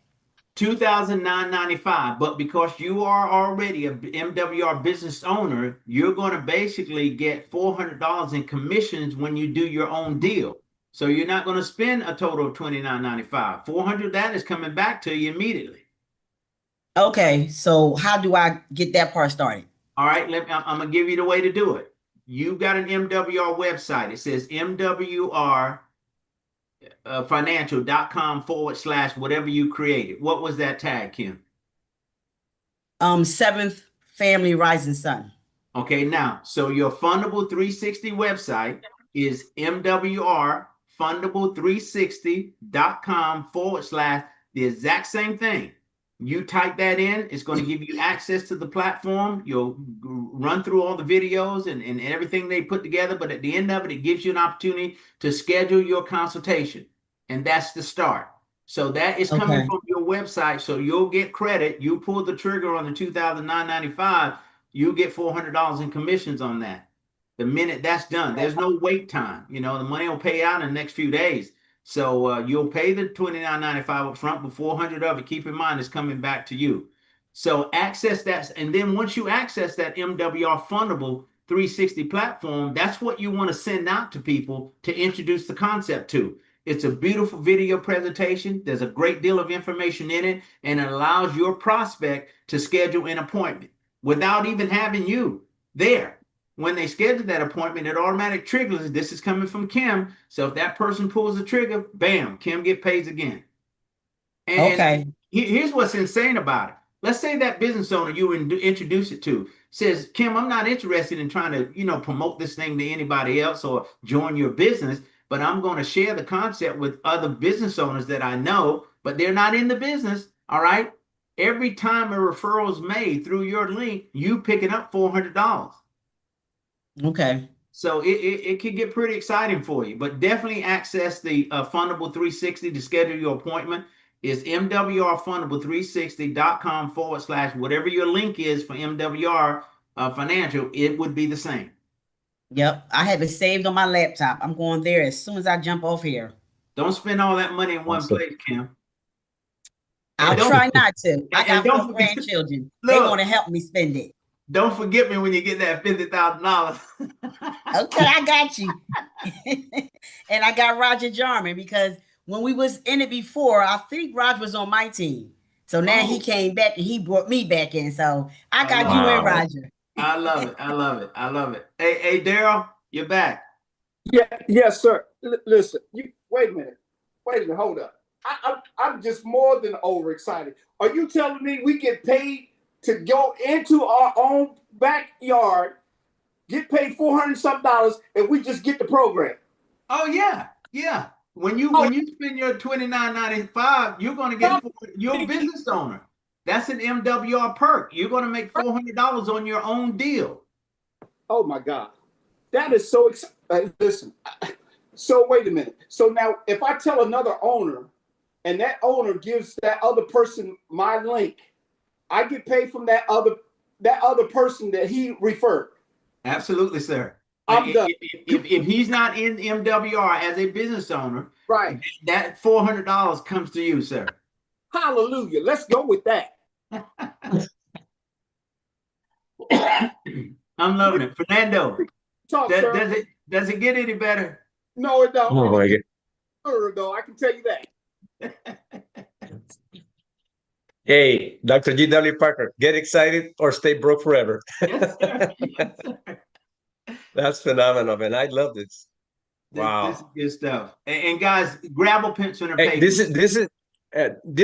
$2,995, but because you are already a MWR business owner, you're going to basically get $400 in commissions when you do your own deal. So you're not going to spend a total of $29.95. $400 that is coming back to you immediately. Okay, so how do I get that part started? All right, I'm going to give you the way to do it. You've got an MWR website. It says MWR financial.com/ whatever you created. What was that tag, Kim? Seventh Family Rising Sun. Okay, now, so your Fundable 360 website is MWR fundable360.com/ the exact same thing. You type that in, it's going to give you access to the platform. You'll run through all the videos and everything they put together. But at the end of it, it gives you an opportunity to schedule your consultation. And that's the start. So that is coming from your website. So you'll get credit. You pull the trigger on the $2,995, you'll get $400 in commissions on that. The minute that's done, there's no wait time. You know, the money will pay out in the next few days. So you'll pay the $29.95 up front, but $400 of it, keep in mind, is coming back to you. So access that. And then once you access that MWR Fundable 360 platform, that's what you want to send out to people to introduce the concept to. It's a beautiful video presentation. There's a great deal of information in it, and it allows your prospect to schedule an appointment without even having you there. When they schedule that appointment, it automatically triggers, this is coming from Kim. So if that person pulls the trigger, bam, Kim get paid again. And here's what's insane about it. Let's say that business owner you introduce it to says, Kim, I'm not interested in trying to, promote this thing to anybody else or join your business, but I'm going to share the concept with other business owners that I know, but they're not in the business. All right. Every time a referral is made through your link, you picking up $400. Okay. So it can get pretty exciting for you, but definitely access the Fundable 360 to schedule your appointment. Is MWRfundable360.com/ whatever your link is for MWR Financial, it would be the same. Yep, I have it saved on my laptop. I'm going there as soon as I jump off here. Don't spend all that money in one Awesome. place, Kim. I'll don't- try not to. I and got don't 4 forget- grandchildren. They Look. want to help me spend it. Don't forget me when you get that $50,000. Okay, I got you. And I got Roger Jarman because when we was in it before, I think Roger was on my team. So now he came back and he brought me back in. So I got you and Roger. I love it. I love it. I love it. Hey, Daryl, you're back. Yeah, yes, sir. Listen, wait a minute. Hold up. I'm just more than overexcited. Are you telling me we get paid to go into our own backyard, get paid $400 something, and we just get the program? Oh yeah, yeah. When you spend your $29.95, you're going to get your business owner. That's an MWR perk. You're going to make $400 on your own deal. Oh my God, that is so exciting. Listen, so wait a minute. So now, if I tell another owner, and that owner gives that other person my link, I get paid from that other person that he referred. Absolutely, sir. I'm done. If he's not in MWR as a business owner, right, that $400 comes to you, sir. Hallelujah. Let's go with that. I'm loving it. Fernando, Talk, sir. does it get any better? No, it don't. Oh my God. Though, I can tell you that. Hey, Dr. G.W. Parker, get excited or stay broke forever. Yes, sir. Yes, sir. That's phenomenal, man. I love this. Wow. This is good stuff. And guys, grab a pencil and a paper. This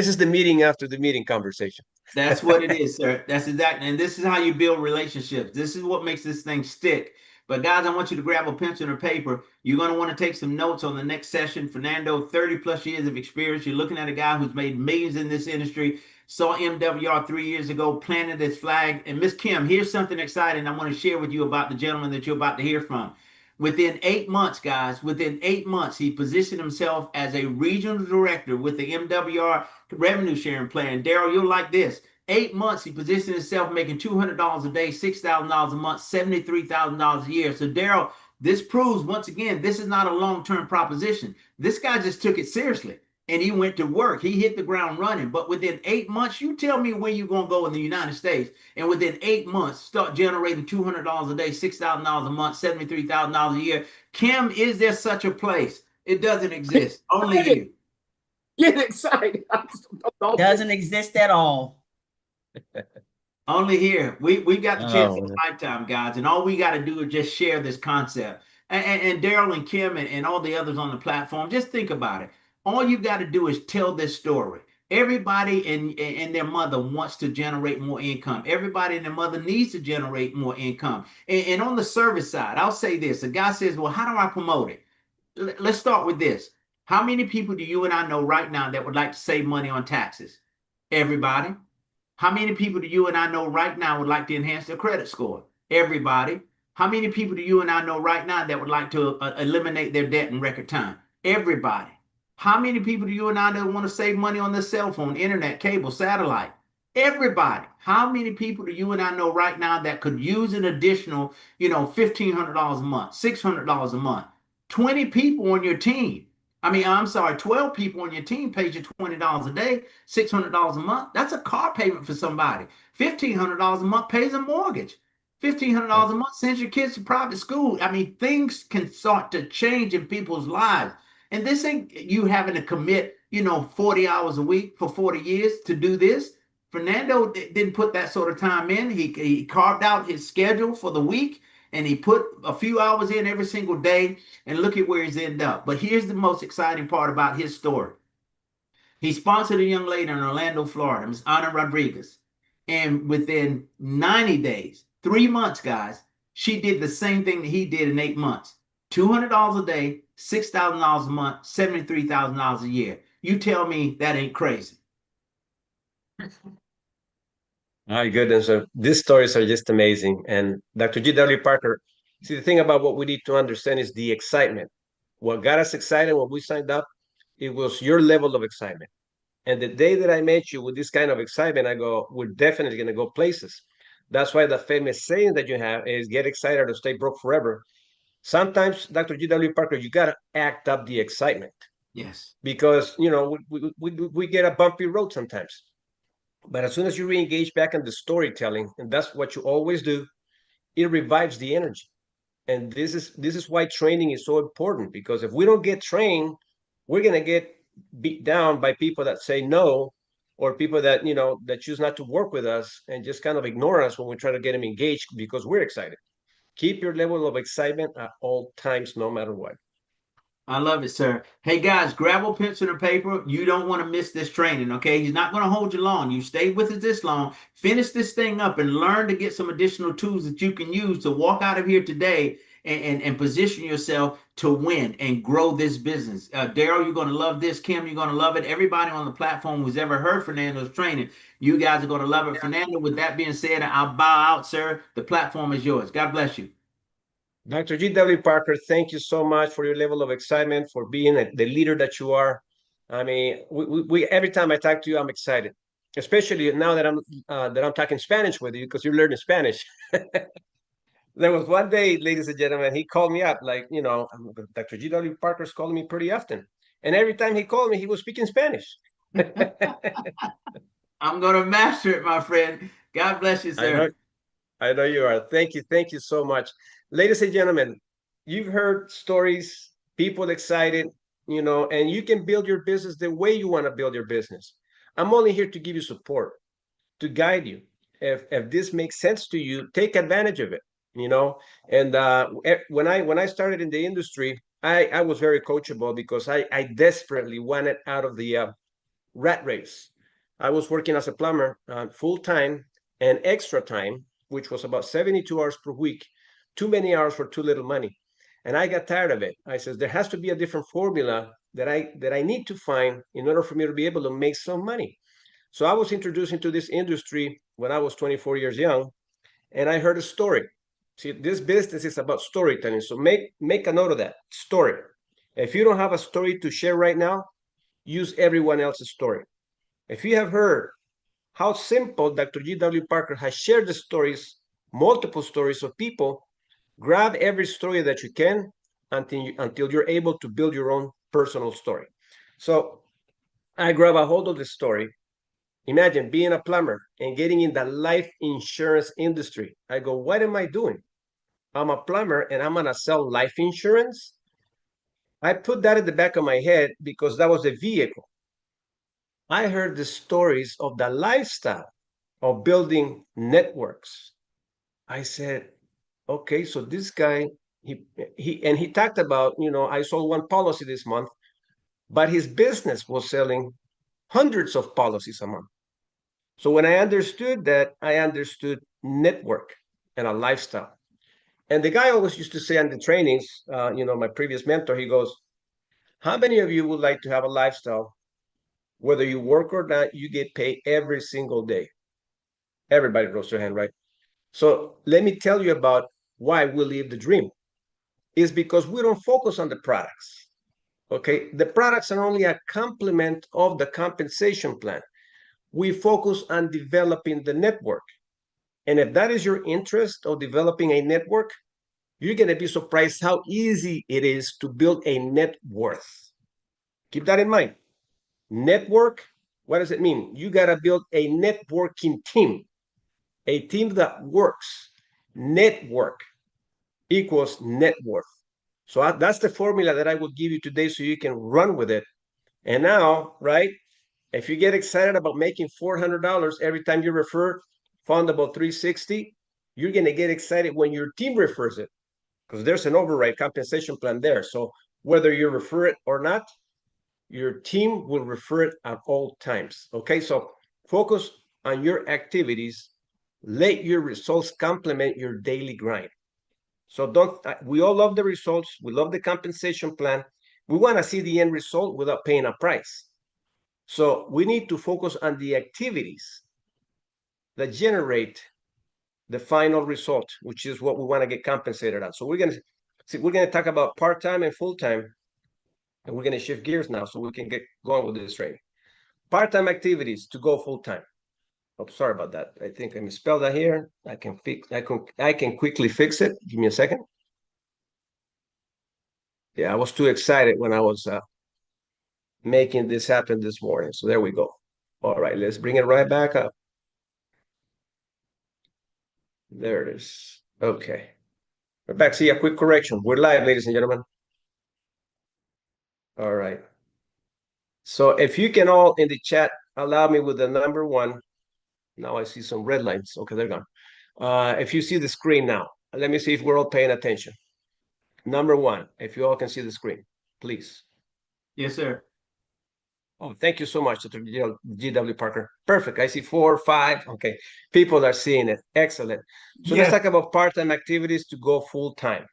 is the meeting after the meeting conversation. That's what it is, sir. That's exactly. And this is how you build relationships. This is what makes this thing stick. But guys, I want you to grab a pencil and a paper. You're going to want to take some notes on the next session. Fernando, 30 plus years of experience. You're looking at a guy who's made millions in this industry, saw MWR 3 years ago, planted his flag. And Miss Kim, here's something exciting I want to share with you about the gentleman that you're about to hear from. Within 8 months, guys, within 8 months, he positioned himself as a regional director with the MWR revenue sharing plan. Daryl, you'll like this. 8 months, he positioned himself making $200 a day, $6,000 a month, $73,000 a year. So, Daryl, this proves once again, this is not a long-term proposition. This guy just took it seriously and he went to work. He hit the ground running. But within 8 months, you tell me where you're going to go in the United States. And within 8 months, start generating $200 a day, $6,000 a month, $73,000 a year. Kim, is there such a place? It doesn't exist. Only you. Get excited. Doesn't exist at all. Only here. We got the chance of a lifetime, guys, and all we got to do is just share this concept. And Daryl and Kim and all the others on the platform, just think about it. All you got to do is tell this story. Everybody and their mother wants to generate more income. Everybody and their mother needs to generate more income. And on the service side, I'll say this. A guy says, well, how do I promote it? Let's start with this. How many people do you and I know right now that would like to save money on taxes? Everybody. How many people do you and I know right now would like to enhance their credit score? Everybody. How many people do you and I know right now that would like to eliminate their debt in record time? Everybody. How many people do you and I that want to save money on their cell phone, internet, cable, satellite? Everybody. How many people do you and I know right now that could use an additional, $1,500 a month, $600 a month? 20 people on your team. I'm sorry, 12 people on your team pays you $20 a day, $600 a month. That's a car payment for somebody. $1,500 a month pays a mortgage. $1,500 a month sends your kids to private school. Things can start to change in people's lives. And this ain't you having to commit, 40 hours a week for 40 years to do this. Fernando didn't put that sort of time in. He carved out his schedule for the week. And he put a few hours in every single day, and look at where he's ended up. But here's the most exciting part about his story. He sponsored a young lady in Orlando, Florida, Ms. Ana Rodriguez. And within 90 days, 3 months, guys, she did the same thing that he did in 8 months. $200 a day, $6,000 a month, $73,000 a year. You tell me that ain't crazy. My goodness, these stories are just amazing. And Dr. G.W. Parker, See, the thing about what we need to understand is the excitement. What got us excited when we signed up, it was your level of excitement. And the day that I met you with this kind of excitement, I go, we're definitely going to go places. That's why the famous saying that you have is get excited or stay broke forever. Sometimes, Dr. G.W. Parker, you got to act up the excitement. Yes. Because, we get a bumpy road sometimes. But as soon as you re-engage back in the storytelling, and that's what you always do, it revives the energy. And this is why training is so important, because if we don't get trained, we're going to get beat down by people that say no, or people that that choose not to work with us and just kind of ignore us when we try to get them engaged because we're excited. Keep your level of excitement at all times, no matter what. I love it, sir. Hey guys, grab a pencil and paper. You don't want to miss this training, okay? He's not going to hold you long. You stay with us this long. Finish this thing up and learn to get some additional tools that you can use to walk out of here today and position yourself to win and grow this business. Daryl, you're going to love this. Kim, you're going to love it. Everybody on the platform who's ever heard Fernando's training, you guys are going to love it. Fernando, with that being said, I'll bow out, sir. The platform is yours. God bless you. Dr. G.W. Parker, thank you so much for your level of excitement, for being the leader that you are. I mean, we every time I talk to you, I'm excited, especially now that I'm talking Spanish with you because you're learning Spanish. There was one day, ladies and gentlemen, he called me up, like, Dr. G.W. Parker's calling me pretty often. And every time he called me, he was speaking Spanish. I'm going to master it, my friend. God bless you, I know, sir. I know you are. Thank you. Thank you so much. Ladies and gentlemen, you've heard stories, people excited, and you can build your business the way you want to build your business. I'm only here to give you support, to guide you. If this makes sense to you, take advantage of it. And when I started in the industry, I was very coachable because I desperately wanted out of the rat race. I was working as a plumber full time and extra time, which was about 72 hours per week, too many hours for too little money. And I got tired of it. I says there has to be a different formula that I need to find in order for me to be able to make some money. So I was introduced into this industry when I was 24 years young, and I heard a story. See, this business is about storytelling. So make a note of that story. If you don't have a story to share right now, use everyone else's story. If you have heard how simple Dr. G.W. Parker has shared the stories, multiple stories of people, grab every story that you can until you're able to build your own personal story. So I grab a hold of the story. Imagine being a plumber and getting in the life insurance industry. I go, what am I doing? I'm a plumber and I'm going to sell life insurance. I put that in the back of my head because that was the vehicle. I heard the stories of the lifestyle of building networks. I said, okay, so this guy, he talked about, I sold one policy this month, but his business was selling hundreds of policies a month. So when I understood that, I understood network and a lifestyle. And the guy always used to say on the trainings, my previous mentor, he goes, how many of you would like to have a lifestyle? Whether you work or not, you get paid every single day. Everybody rose their hand, right? So let me tell you about why we live the dream. Is because we don't focus on the products. Okay, the products are only a complement of the compensation plan. We focus on developing the network. And if that is your interest of developing a network, you're going to be surprised how easy it is to build a net worth. Keep that in mind. Network, what does it mean? You got to build a networking team, a team that works. Network equals net worth. So that's the formula that I will give you today so you can run with it. And now, right, if you get excited about making $400 every time you refer Fundable 360, you're going to get excited when your team refers it because there's an override compensation plan there. So whether you refer it or not, your team will refer it at all times. Okay, so focus on your activities. Let your results complement your daily grind. So we all love the results. We love the compensation plan. We want to see the end result without paying a price. So we need to focus on the activities that generate the final result, which is what we want to get compensated on. So we're gonna talk about part-time and full-time, and we're gonna shift gears now so we can get going with this training. Part-time activities to go full-time. Oh, sorry about that. I think I misspelled that here. I can quickly fix it. Give me a second. Yeah, I was too excited when I was making this happen this morning. So there we go. All right, let's bring it right back up. There it is. Okay. We're back. See, a quick correction. We're live, ladies and gentlemen. All right. So if you can all in the chat allow me with the number one. Now I see some red lines. Okay, they're gone. If you see the screen now, let me see if we're all paying attention. Number one, if you all can see the screen, please. Yes, sir. Oh, thank you so much, Dr. G.W. Parker. Perfect. I see 4 or 5. Okay. People are seeing it. Excellent. So let's talk about part-time activities to go full-time.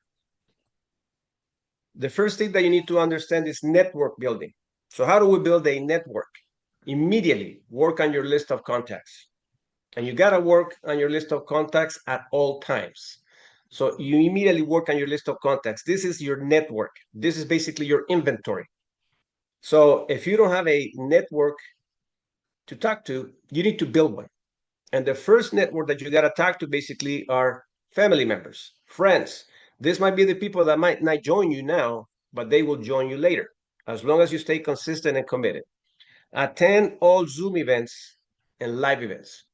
The first thing that you need to understand is network building. So how do we build a network? Immediately work on your list of contacts. And you got to work on your list of contacts at all times. So you immediately work on your list of contacts. This is your network. This is basically your inventory. So if you don't have a network to talk to, you need to build one. And the first network that you got to talk to basically are family members, friends. This might be the people that might not join you now, but they will join you later, as long as you stay consistent and committed. Attend all Zoom events and live events.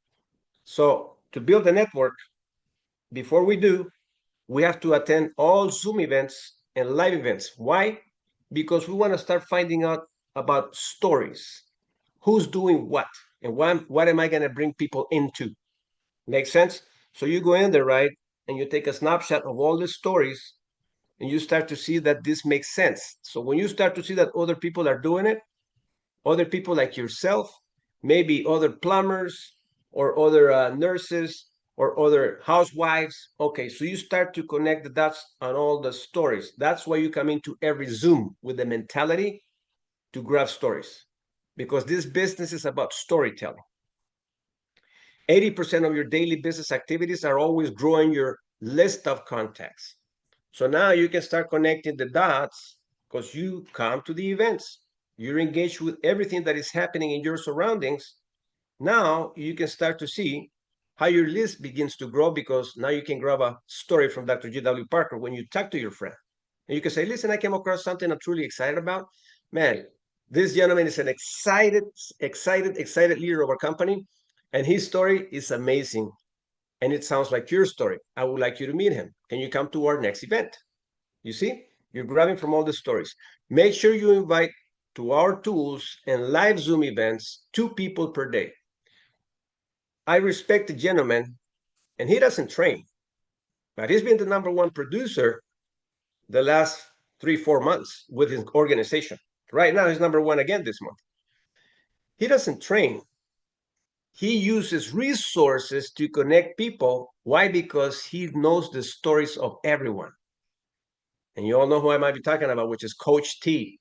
So to build a network, before we have to attend all Zoom events and live events. Why? Because we want to start finding out about stories. Who's doing what? And what am I going to bring people into? Make sense? So you go in there, right? And you take a snapshot of all the stories and you start to see that this makes sense. So when you start to see that other people are doing it, other people like yourself, maybe other plumbers or other nurses or other housewives. Okay, so you start to connect the dots on all the stories. That's why you come into every Zoom with the mentality to grab stories, because this business is about storytelling. 80% of your daily business activities are always growing your list of contacts. So now you can start connecting the dots because you come to the events. You're engaged with everything that is happening in your surroundings. Now you can start to see how your list begins to grow, because now you can grab a story from Dr. G.W. Parker when you talk to your friend. And you can say, listen, I came across something I'm truly excited about. Man, this gentleman is an excited leader of our company. And his story is amazing. And it sounds like your story. I would like you to meet him. Can you come to our next event? You see, you're grabbing from all the stories. Make sure you invite to our tools and live Zoom events 2 people per day. I respect the gentleman, and he doesn't train, but he's been the #1 producer the last 3-4 months with his organization. Right now, he's #1 again this month. He doesn't train. He uses resources to connect people. Why? Because he knows the stories of everyone. And you all know who I might be talking about, which is Coach T.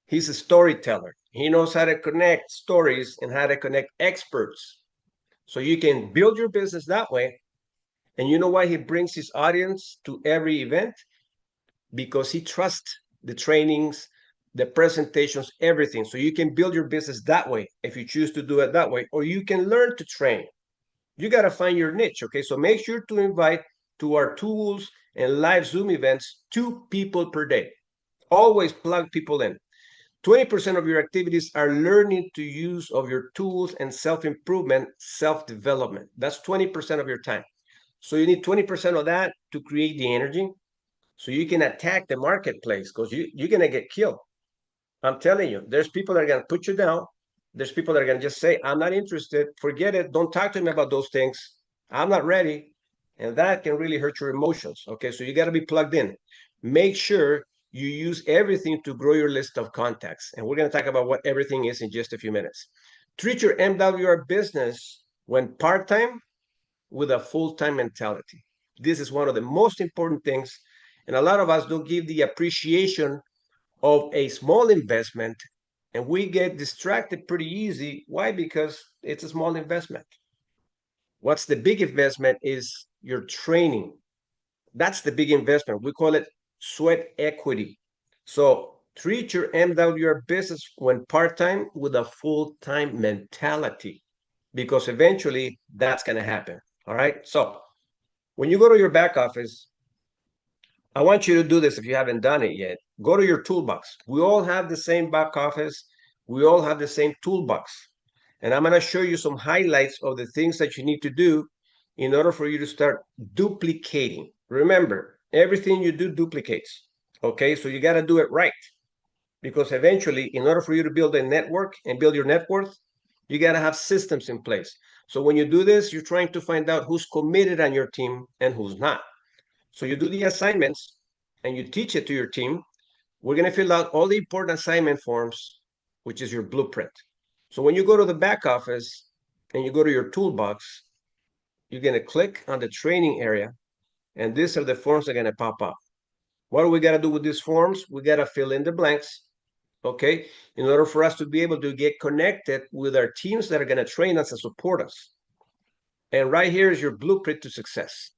He's a storyteller. He knows how to connect stories and how to connect experts. So you can build your business that way. And you know why he brings his audience to every event? Because he trusts the trainings, the presentations, everything. So you can build your business that way if you choose to do it that way, or you can learn to train. You got to find your niche, okay? So make sure to invite to our tools and live Zoom events 2 people per day. Always plug people in. 20% of your activities are learning to use of your tools and self-improvement, self-development. That's 20% of your time. So you need 20% of that to create the energy so you can attack the marketplace, because you're going to get killed. I'm telling you, there's people that are going to put you down. There's people that are going to just say, I'm not interested. Forget it. Don't talk to me about those things. I'm not ready. And that can really hurt your emotions. Okay, so you got to be plugged in. Make sure you use everything to grow your list of contacts. And we're going to talk about what everything is in just a few minutes. Treat your MWR business when part-time with a full-time mentality. This is one of the most important things. And a lot of us don't give the appreciation of a small investment, and we get distracted pretty easy. Why? Because it's a small investment. What's the big investment is your training. That's the big investment. We call it sweat equity. So treat your MWR business when part-time with a full-time mentality, because eventually that's going to happen. All right. So when you go to your back office, I want you to do this if you haven't done it yet. Go to your toolbox. We all have the same back office. We all have the same toolbox. And I'm going to show you some highlights of the things that you need to do in order for you to start duplicating. Remember, everything you do duplicates. Okay, so you got to do it right. Because eventually, in order for you to build a network and build your net worth, you got to have systems in place. So when you do this, you're trying to find out who's committed on your team and who's not. So you do the assignments and you teach it to your team. We're going to fill out all the important assignment forms, which is your blueprint. So when you go to the back office and you go to your toolbox, you're going to click on the training area, and these are the forms that are going to pop up. What do we got to do with these forms? We got to fill in the blanks, okay, in order for us to be able to get connected with our teams that are going to train us and support us. And right here is your blueprint to success.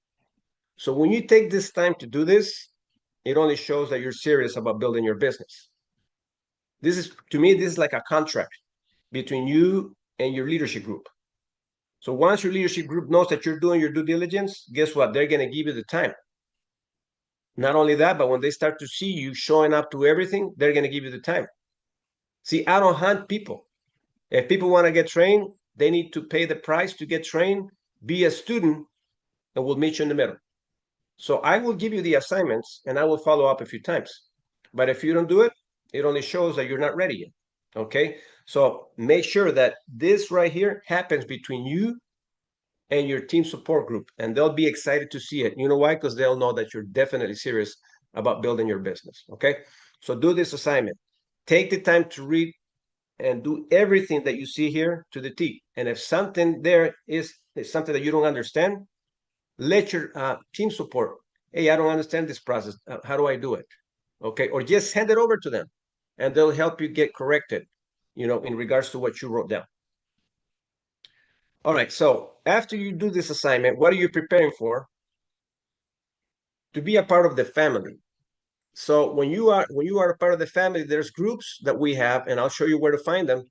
So when you take this time to do this, it only shows that you're serious about building your business. This is, to me, this is like a contract between you and your leadership group. So once your leadership group knows that you're doing your due diligence, guess what? They're going to give you the time. Not only that, but when they start to see you showing up to everything, they're going to give you the time. See, I don't hunt people. If people want to get trained, they need to pay the price to get trained, be a student, and we'll meet you in the middle. So I will give you the assignments and I will follow up a few times. But if you don't do it, it only shows that you're not ready yet. Okay. So make sure that this right here happens between you and your team support group, and they'll be excited to see it. You know why? Because they'll know that you're definitely serious about building your business. Okay. So do this assignment. Take the time to read and do everything that you see here to the T. And if something there is something that you don't understand, let your team support. Hey, I don't understand this process. How do I do it? Okay. Or just hand it over to them and they'll help you get corrected, in regards to what you wrote down. All right. So after you do this assignment, what are you preparing for? To be a part of the family. So when you are a part of the family, there's groups that we have, and I'll show you where to find them.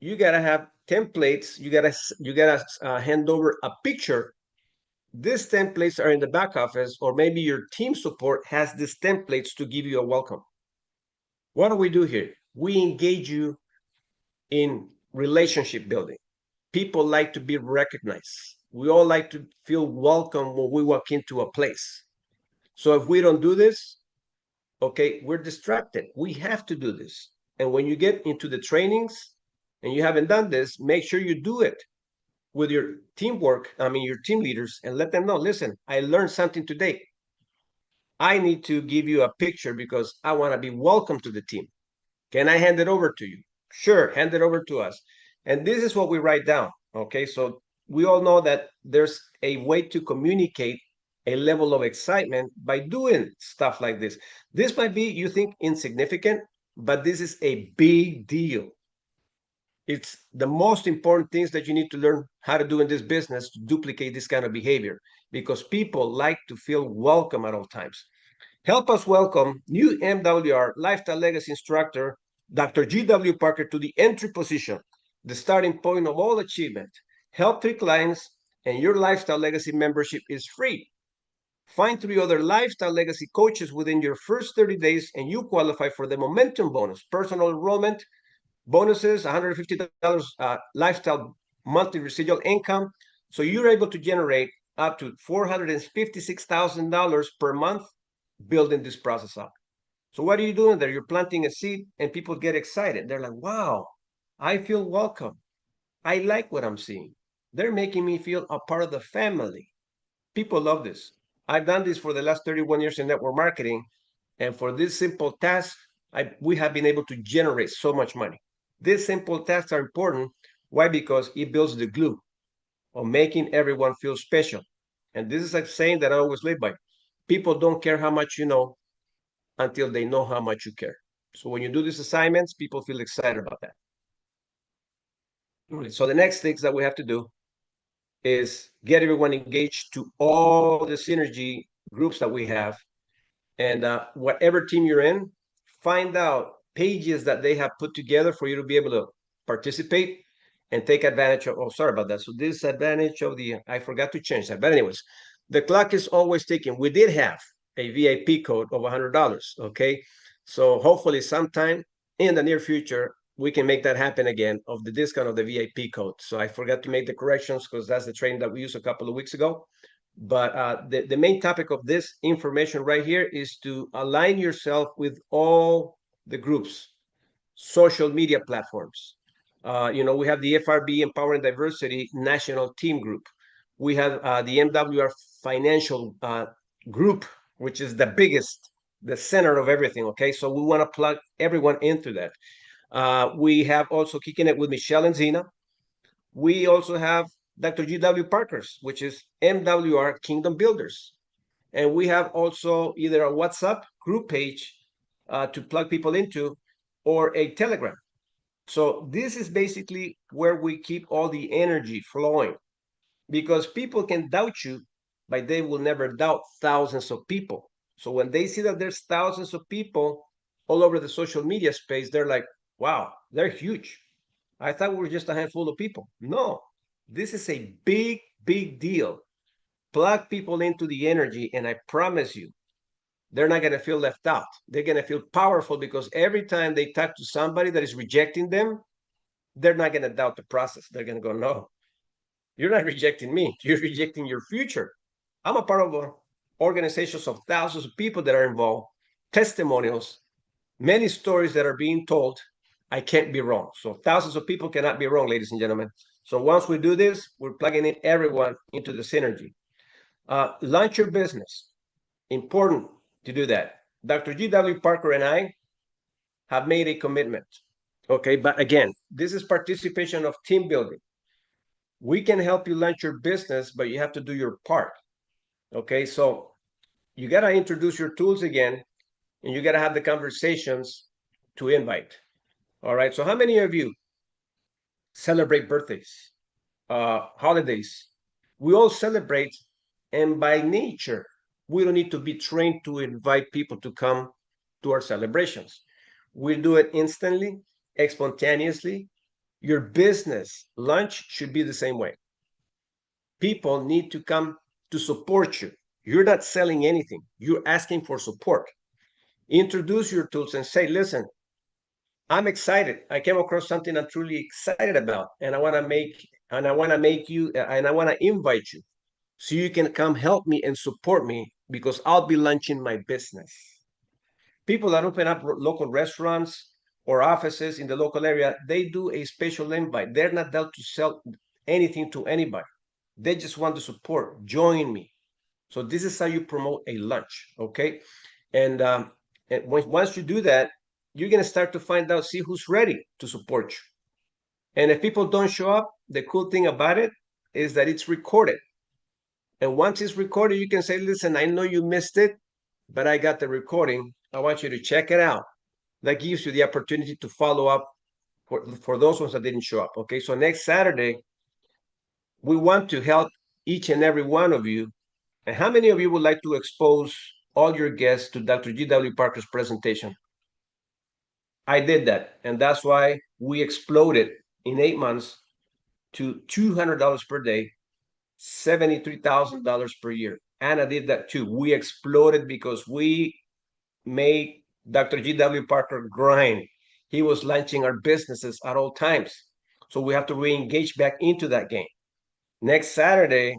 You gotta have templates. You gotta hand over a picture. These templates are in the back office, or maybe your team support has these templates to give you a welcome. What do we do here? We engage you in relationship building. People like to be recognized. We all like to feel welcome when we walk into a place. So if we don't do this, okay, we're distracted. We have to do this. And when you get into the trainings and you haven't done this, make sure you do it with your your team leaders, and let them know, listen, I learned something today. I need to give you a picture because I want to be welcome to the team. Can I hand it over to you? Sure, hand it over to us. And this is what we write down. Okay, so we all know that there's a way to communicate a level of excitement by doing stuff like this. This might be, you think, insignificant, but this is a big deal. It's the most important things that you need to learn how to do in this business to duplicate this kind of behavior, because people like to feel welcome at all times. Help us welcome new MWR Lifestyle Legacy Instructor, Dr. G.W. Parker, to the entry position, the starting point of all achievement. Help 3 clients, and your Lifestyle Legacy membership is free. Find 3 other Lifestyle Legacy coaches within your first 30 days, and you qualify for the momentum bonus, personal enrollment, bonuses, $150 lifestyle monthly residual income. So you're able to generate up to $456,000 per month building this process up. So what are you doing there? You're planting a seed and people get excited. They're like, wow, I feel welcome. I like what I'm seeing. They're making me feel a part of the family. People love this. I've done this for the last 31 years in network marketing. And for this simple task, we have been able to generate so much money. These simple tasks are important. Why? Because it builds the glue of making everyone feel special. And this is a saying that I always live by. People don't care how much you know until they know how much you care. So when you do these assignments, people feel excited about that. So the next things that we have to do is get everyone engaged to all the synergy groups that we have. And whatever team you're in, find out pages that they have put together for you to be able to participate and take advantage of. Oh, sorry about that. So this advantage of I forgot to change that. But anyways, the clock is always ticking. We did have a VIP code of $100. Okay. So hopefully sometime in the near future, we can make that happen again of the discount of the VIP code. So I forgot to make the corrections because that's the training that we used a couple of weeks ago. But the main topic of this information right here is to align yourself with all the groups, social media platforms. We have the FRB Empowering Diversity National Team Group. We have the MWR Financial Group, which is the biggest, the center of everything. Okay, so we want to plug everyone into that. We have also Kicking It with Michelle and Zena. We also have Dr. G.W. Parker's, which is MWR Kingdom Builders. And we have also either a WhatsApp group page to plug people into or a Telegram. So this is basically where we keep all the energy flowing, because people can doubt you, but they will never doubt thousands of people. So when they see that there's thousands of people all over the social media space, they're like, wow, they're huge. I thought we were just a handful of people. No, this is a big, big deal. Plug people into the energy, and I promise you, they're not going to feel left out. They're going to feel powerful, because every time they talk to somebody that is rejecting them, they're not going to doubt the process. They're going to go, no, you're not rejecting me. You're rejecting your future. I'm a part of organizations of thousands of people that are involved, testimonials, many stories that are being told. I can't be wrong. So thousands of people cannot be wrong, ladies and gentlemen. So once we do this, we're plugging in everyone into the synergy. Launch your business. Important to do that. Dr. G.W. Parker and I have made a commitment. Okay, but again, this is participation of team building. We can help you launch your business, but you have to do your part. Okay, so you got to introduce your tools again, and you got to have the conversations to invite. All right, so how many of you celebrate birthdays, holidays? We all celebrate, and by nature, we don't need to be trained to invite people to come to our celebrations. We do it instantly, spontaneously. Your business lunch should be the same way. People need to come to support you. You're not selling anything. You're asking for support. Introduce your tools and say, listen, I'm excited. I came across something I'm truly excited about, and I want to invite you so you can come help me and support me, because I'll be launching my business. People that open up local restaurants or offices in the local area, they do a special invite. They're not there to sell anything to anybody. They just want to support. Join me. So this is how you promote a lunch, okay? And once you do that, you're going to start to find out, see who's ready to support you. And if people don't show up, the cool thing about it is that it's recorded. And once it's recorded, you can say, listen, I know you missed it, but I got the recording. I want you to check it out. That gives you the opportunity to follow up for those ones that didn't show up. Okay, so next Saturday, we want to help each and every one of you. And how many of you would like to expose all your guests to Dr. G.W. Parker's presentation? I did that, and that's why we exploded in 8 months to $200 per day, $73,000 per year. Anna did that too. We exploded because we made Dr. G.W. Parker grind. He was launching our businesses at all times. So we have to re-engage back into that game. Next Saturday,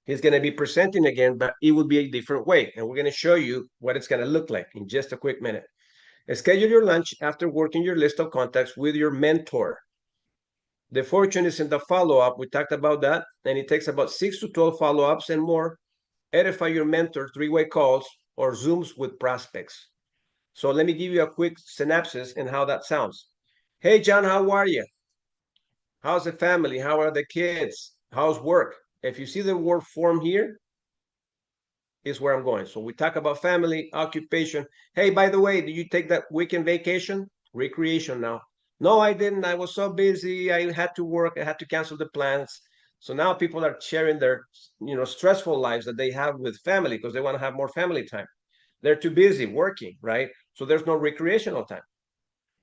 he's going to be presenting again, but it will be a different way. And we're going to show you what it's going to look like in just a quick minute. Schedule your lunch after working your list of contacts with your mentor. The fortune is in the follow-up. We talked about that, and it takes about 6 to 12 follow-ups and more. Edify your mentor, 3-way calls or Zooms with prospects. So let me give you a quick synopsis and how that sounds. Hey, John, how are you? How's the family? How are the kids? How's work? If you see the word form here, is where I'm going. So we talk about family, occupation. Hey, by the way, did you take that weekend vacation? Recreation now. No, I didn't. I was so busy. I had to work. I had to cancel the plans. So now people are sharing their, stressful lives that they have with family because they want to have more family time. They're too busy working, right? So there's no recreational time.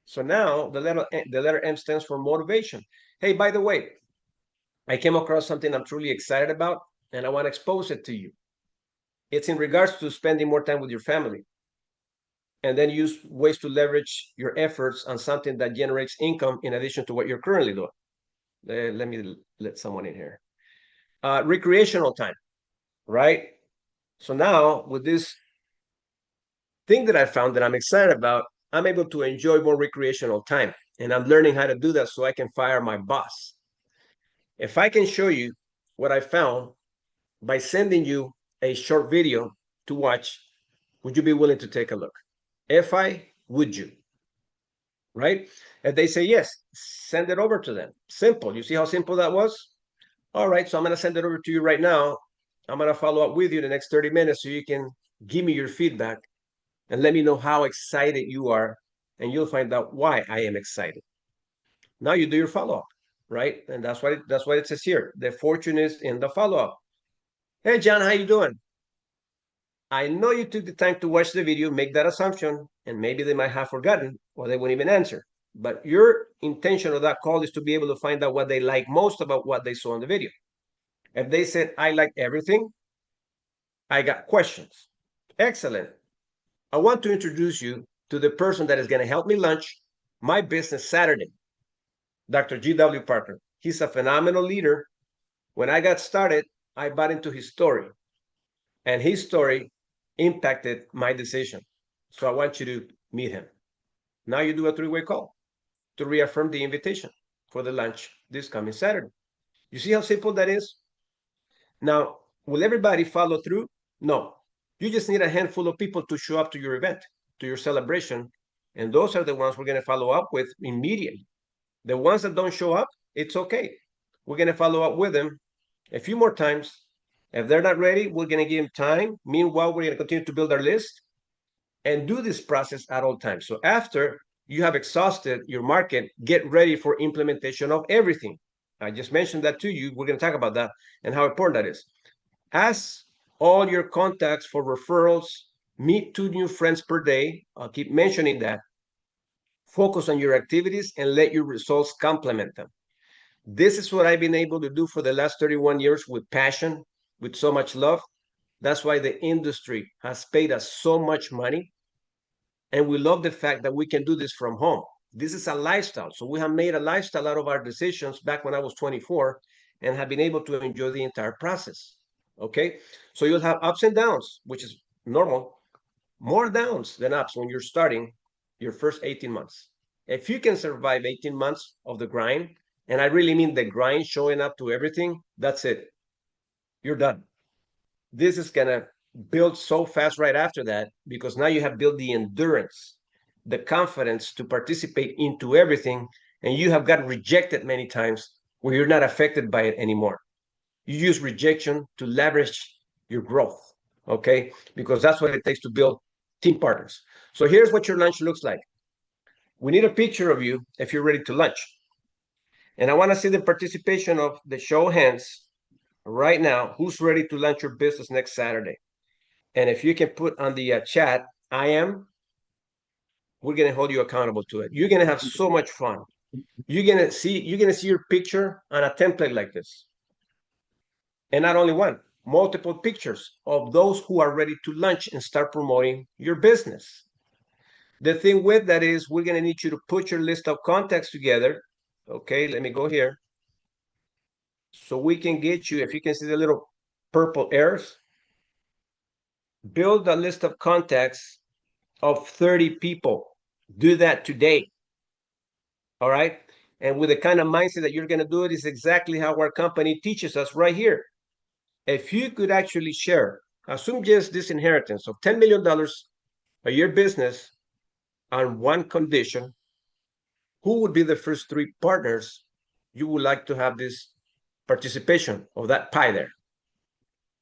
So now the letter M stands for motivation. Hey, by the way, I came across something I'm truly excited about, and I want to expose it to you. It's in regards to spending more time with your family, and then use ways to leverage your efforts on something that generates income in addition to what you're currently doing. Let me let someone in here. Recreational time, right? So now with this thing that I found that I'm excited about, I'm able to enjoy more recreational time, and I'm learning how to do that so I can fire my boss. If I can show you what I found by sending you a short video to watch, would you be willing to take a look? If I, would you? Right? If they say yes, send it over to them. Simple. You see how simple that was? All right, so I'm going to send it over to you right now. I'm going to follow up with you the next 30 minutes so you can give me your feedback and let me know how excited you are, and you'll find out why I am excited. Now you do your follow-up, right? And that's what it says here. The fortune is in the follow-up. Hey, John, how you doing? I know you took the time to watch the video, make that assumption, and maybe they might have forgotten or they wouldn't even answer. But your intention of that call is to be able to find out what they like most about what they saw in the video. If they said, I like everything, I got questions. Excellent. I want to introduce you to the person that is going to help me launch my business Saturday, Dr. G.W. Parker. He's a phenomenal leader. When I got started, I bought into his story, and his story impacted my decision. So I want you to meet him. Now you do a three-way call to reaffirm the invitation for the lunch this coming Saturday. You see how simple that is? Now, will everybody follow through? No. You just need a handful of people to show up to your event, to your celebration, and those are the ones we're going to follow up with immediately. The ones that don't show up, it's okay. We're going to follow up with them a few more times. If they're not ready, we're going to give them time. Meanwhile, we're going to continue to build our list and do this process at all times. So after you have exhausted your market, get ready for implementation of everything. I just mentioned that to you. We're going to talk about that and how important that is. Ask all your contacts for referrals. Meet 2 new friends per day. I'll keep mentioning that. Focus on your activities and let your results complement them. This is what I've been able to do for the last 31 years with passion, with so much love. That's why the industry has paid us so much money. And we love the fact that we can do this from home. This is a lifestyle. So we have made a lifestyle out of our decisions back when I was 24 and have been able to enjoy the entire process. Okay. So you'll have ups and downs, which is normal, more downs than ups when you're starting your first 18 months. If you can survive 18 months of the grind, and I really mean the grind, showing up to everything, that's it. You're done. This is going to build so fast right after that, because now you have built the endurance, the confidence to participate into everything, and you have gotten rejected many times where you're not affected by it anymore. You use rejection to leverage your growth, okay? Because that's what it takes to build team partners. So here's what your lunch looks like. We need a picture of you if you're ready to lunch. And I want to see the participation of the show of hands right now. Who's ready to launch your business next Saturday? And if you can put on the chat, I am, we're going to hold you accountable to it. You're going to have so much fun. You're going to see your picture on a template like this. And not only one, multiple pictures of those who are ready to launch and start promoting your business. The thing with that is we're going to need you to put your list of contacts together. Okay, let me go here. So we can get you, if you can see the little purple arrows, build a list of contacts of 30 people. Do that today. All right. And with the kind of mindset that you're going to do it is exactly how our company teaches us right here. If you could actually share, assume just this inheritance of $10 million a year business on one condition, who would be the first 3 partners you would like to have this participation of that pie there?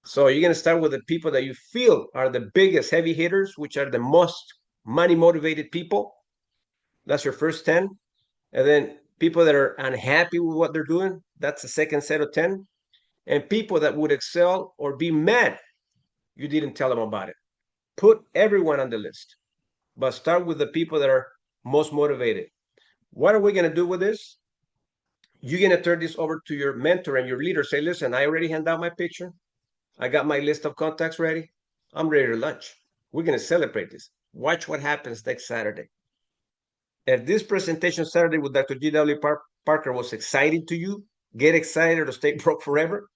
So you're going to start with the people that you feel are the biggest heavy hitters, which are the most money motivated people. That's your first 10. And then people that are unhappy with what they're doing, that's the second set of 10. And people that would excel or be mad, you didn't tell them about it. Put everyone on the list, but start with the people that are most motivated. What are we going to do with this? You're going to turn this over to your mentor and your leader. Say, listen, I already hand out my picture. I got my list of contacts ready. I'm ready to lunch. We're going to celebrate this. Watch what happens next Saturday. If this presentation Saturday with Dr. G.W. Parker was exciting to you, get excited or stay broke forever.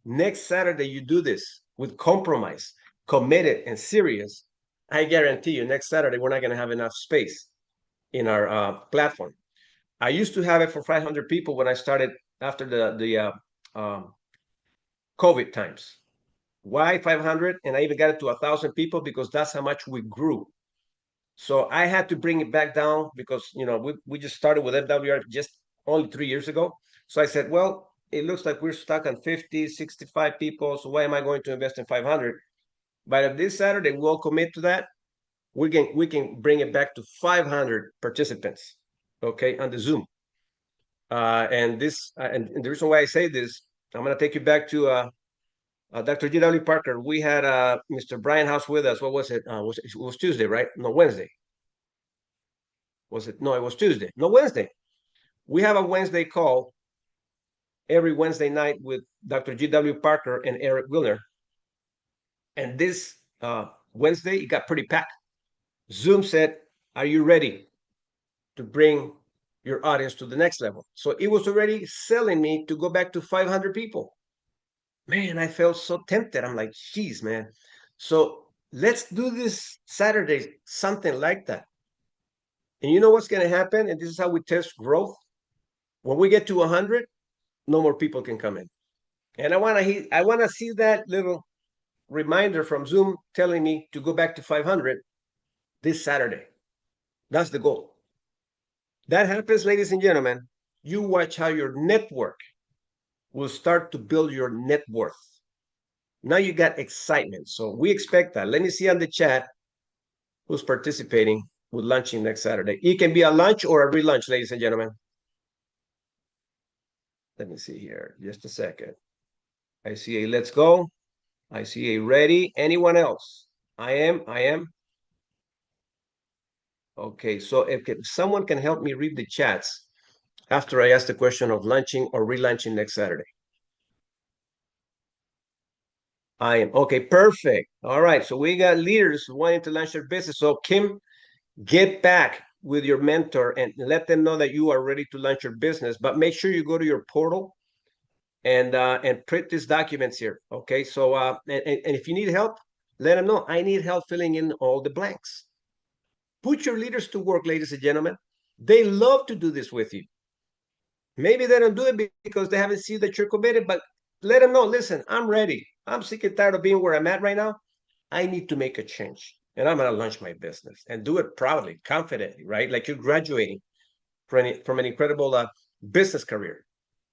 Next Saturday, you do this with compromise, committed, and serious. I guarantee you, next Saturday, we're not going to have enough space in our platform. I used to have it for 500 people when I started after the COVID times. Why 500? And I even got it to 1,000 people because that's how much we grew. So I had to bring it back down because, you know, we just started with MWR just only 3 years ago. So I said, well, it looks like we're stuck on 50, 65 people. So why am I going to invest in 500? But if this Saturday we'll commit to that, we can bring it back to 500 participants, okay, on the Zoom. And the reason why I say this, I'm going to take you back to Dr. G.W. Parker. We had Mr. Brian House with us. What was it? It was Tuesday, right? No, Wednesday. Was it? No, it was Tuesday. No, Wednesday. We have a Wednesday call every Wednesday night with Dr. G.W. Parker and Eric Wilner. And this Wednesday, it got pretty packed. Zoom said, are you ready to bring your audience to the next level? So it was already selling me to go back to 500 people. Man, I felt so tempted. I'm like, geez, man. So let's do this Saturday, something like that. And you know what's going to happen? And this is how we test growth. When we get to 100, no more people can come in. And I want to see that little reminder from Zoom telling me to go back to 500 this Saturday. That's the goal. That happens, ladies and gentlemen. You watch how your network will start to build your net worth. Now you got excitement. So we expect that. Let me see on the chat who's participating with lunching next Saturday. It can be a lunch or a re-lunch, ladies and gentlemen. Let me see here. Just a second. I see a let's go. I see a ready. Anyone else? I am. Okay, so if someone can help me read the chats after I ask the question of lunching or re-lunching next Saturday. I am. Okay, perfect. All right, so we got leaders wanting to launch their business. So Kim, get back with your mentor and let them know that you are ready to launch your business, but make sure you go to your portal and print these documents here. Okay, so and if you need help, let them know. I need help filling in all the blanks. Put your leaders to work, ladies and gentlemen. They love to do this with you. Maybe they don't do it because they haven't seen that you're committed, but let them know, listen, I'm ready. I'm sick and tired of being where I'm at right now. I need to make a change. And I'm going to launch my business and do it proudly, confidently, right? Like you're graduating from an incredible business career.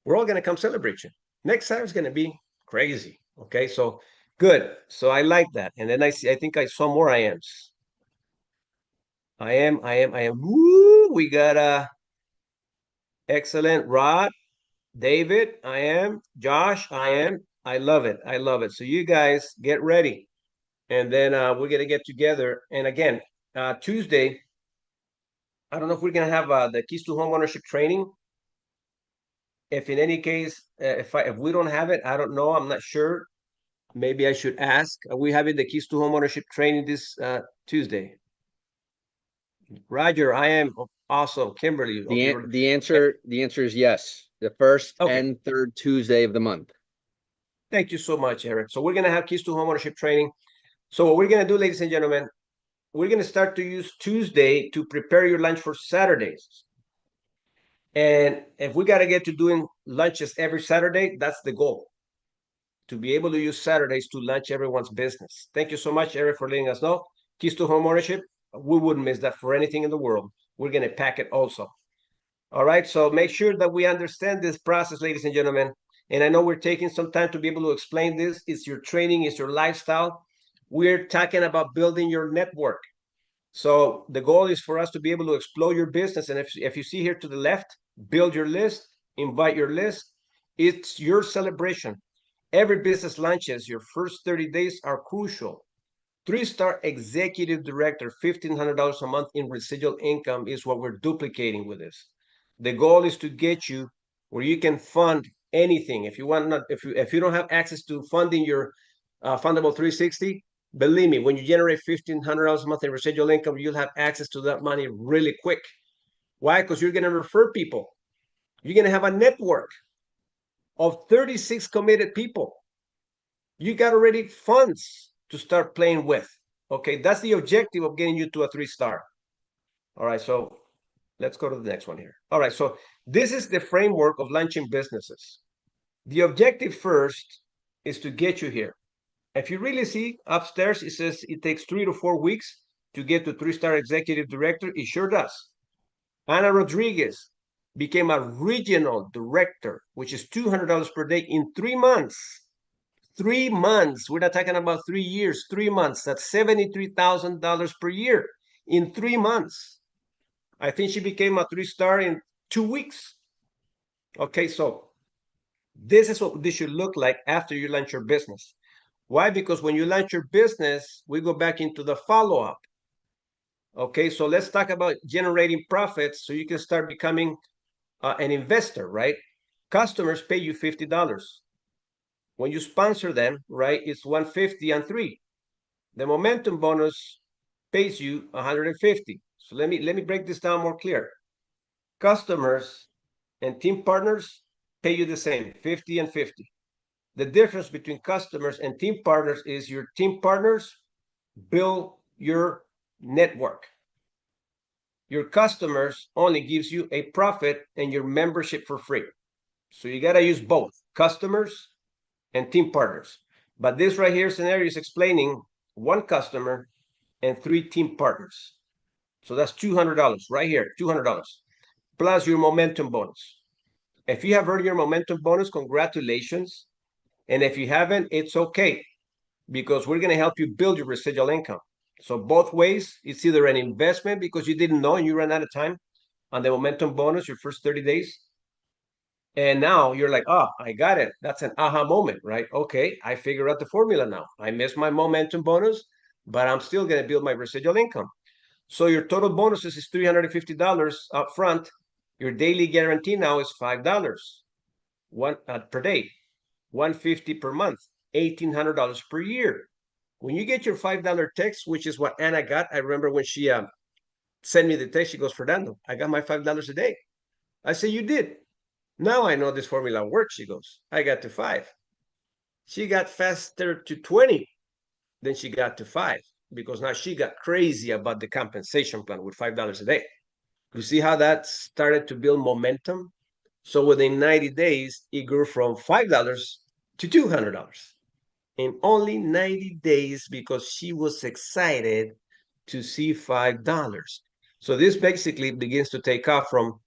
We're all going to come celebrate you. Next Saturday is going to be crazy. Okay, so good. So I like that. And then I think I saw more I ams. I am. Woo, we got excellent. Rod, David, I am. Josh, I am. I love it. I love it. So you guys get ready. And then we're going to get together. And again, Tuesday, I don't know if we're going to have the Keys to Home Ownership training. If in any case, if we don't have it, I don't know. I'm not sure. Maybe I should ask. Are we having the Keys to Home Ownership training this Tuesday? Roger, I am. Awesome. Kimberly. The answer is yes. The first and third Tuesday of the month. Thank you so much, Eric. So we're going to have Keys to Homeownership training. So what we're going to do, ladies and gentlemen, we're going to start to use Tuesday to prepare your lunch for Saturdays. And if we got to get to doing lunches every Saturday, that's the goal. To be able to use Saturdays to launch everyone's business. Thank you so much, Eric, for letting us know. Keys to Homeownership, we wouldn't miss that for anything in the world. We're going to pack it also. All right, so make sure that we understand this process, ladies and gentlemen. And I know we're taking some time to be able to explain this. It's your training, it's your lifestyle. We're talking about building your network. So the goal is for us to be able to explode your business. And if you see here to the left, build your list, invite your list. It's your celebration. Every business launches, your first 30 days are crucial. 3-star executive director, $1,500 a month in residual income is what we're duplicating with this. The goal is to get you where you can fund anything. If you want not, if you don't have access to funding your fundable 360, believe me, when you generate $1,500 a month in residual income, you'll have access to that money really quick. Why? Because you're going to refer people. You're going to have a network of 36 committed people. You got already funds to start playing with. Okay, that's the objective of getting you to a 3-star. All right, so let's go to the next one here. All right, so this is the framework of launching businesses. The objective first is to get you here. If you really see upstairs, it says it takes 3 to 4 weeks to get to 3-star executive director. It sure does. Ana Rodriguez became a regional director, which is $200 per day in 3 months. 3 months. We're not talking about 3 years, 3 months. That's $73,000 per year in 3 months. I think she became a 3-star in 2 weeks. Okay, so this is what this should look like after you launch your business. Why? Because when you launch your business, we go back into the follow-up. Okay, so let's talk about generating profits so you can start becoming an investor, right? Customers pay you $50. When you sponsor them, right, it's $150 and 3. The momentum bonus pays you $150. So let me break this down more clear. Customers and team partners pay you the same, 50 and 50. The difference between customers and team partners is your team partners build your network. Your customers only gives you a profit and your membership for free. So you got to use both customers and team partners. But this right here scenario is explaining 1 customer and 3 team partners. So that's $200 right here, $200 plus your momentum bonus. If you have earned your momentum bonus, congratulations. And if you haven't, it's okay, because we're going to help you build your residual income. So both ways, it's either an investment because you didn't know and you ran out of time on the momentum bonus your first 30 days. And now you're like, oh, I got it. That's an aha moment, right? Okay, I figure out the formula now. I missed my momentum bonus, but I'm still going to build my residual income. So your total bonuses is $350 up front. Your daily guarantee now is $5 per day, $150 per month, $1,800 per year. When you get your $5 text, which is what Anna got, I remember when she sent me the text, she goes, Fernando, I got my $5 a day. I say, you did? Now I know this formula works, she goes. I got to 5. She got faster to 20 than she got to 5, because now she got crazy about the compensation plan with $5 a day. You see how that started to build momentum? So within 90 days, it grew from $5 to $200 in only 90 days because she was excited to see $5. So this basically begins to take off from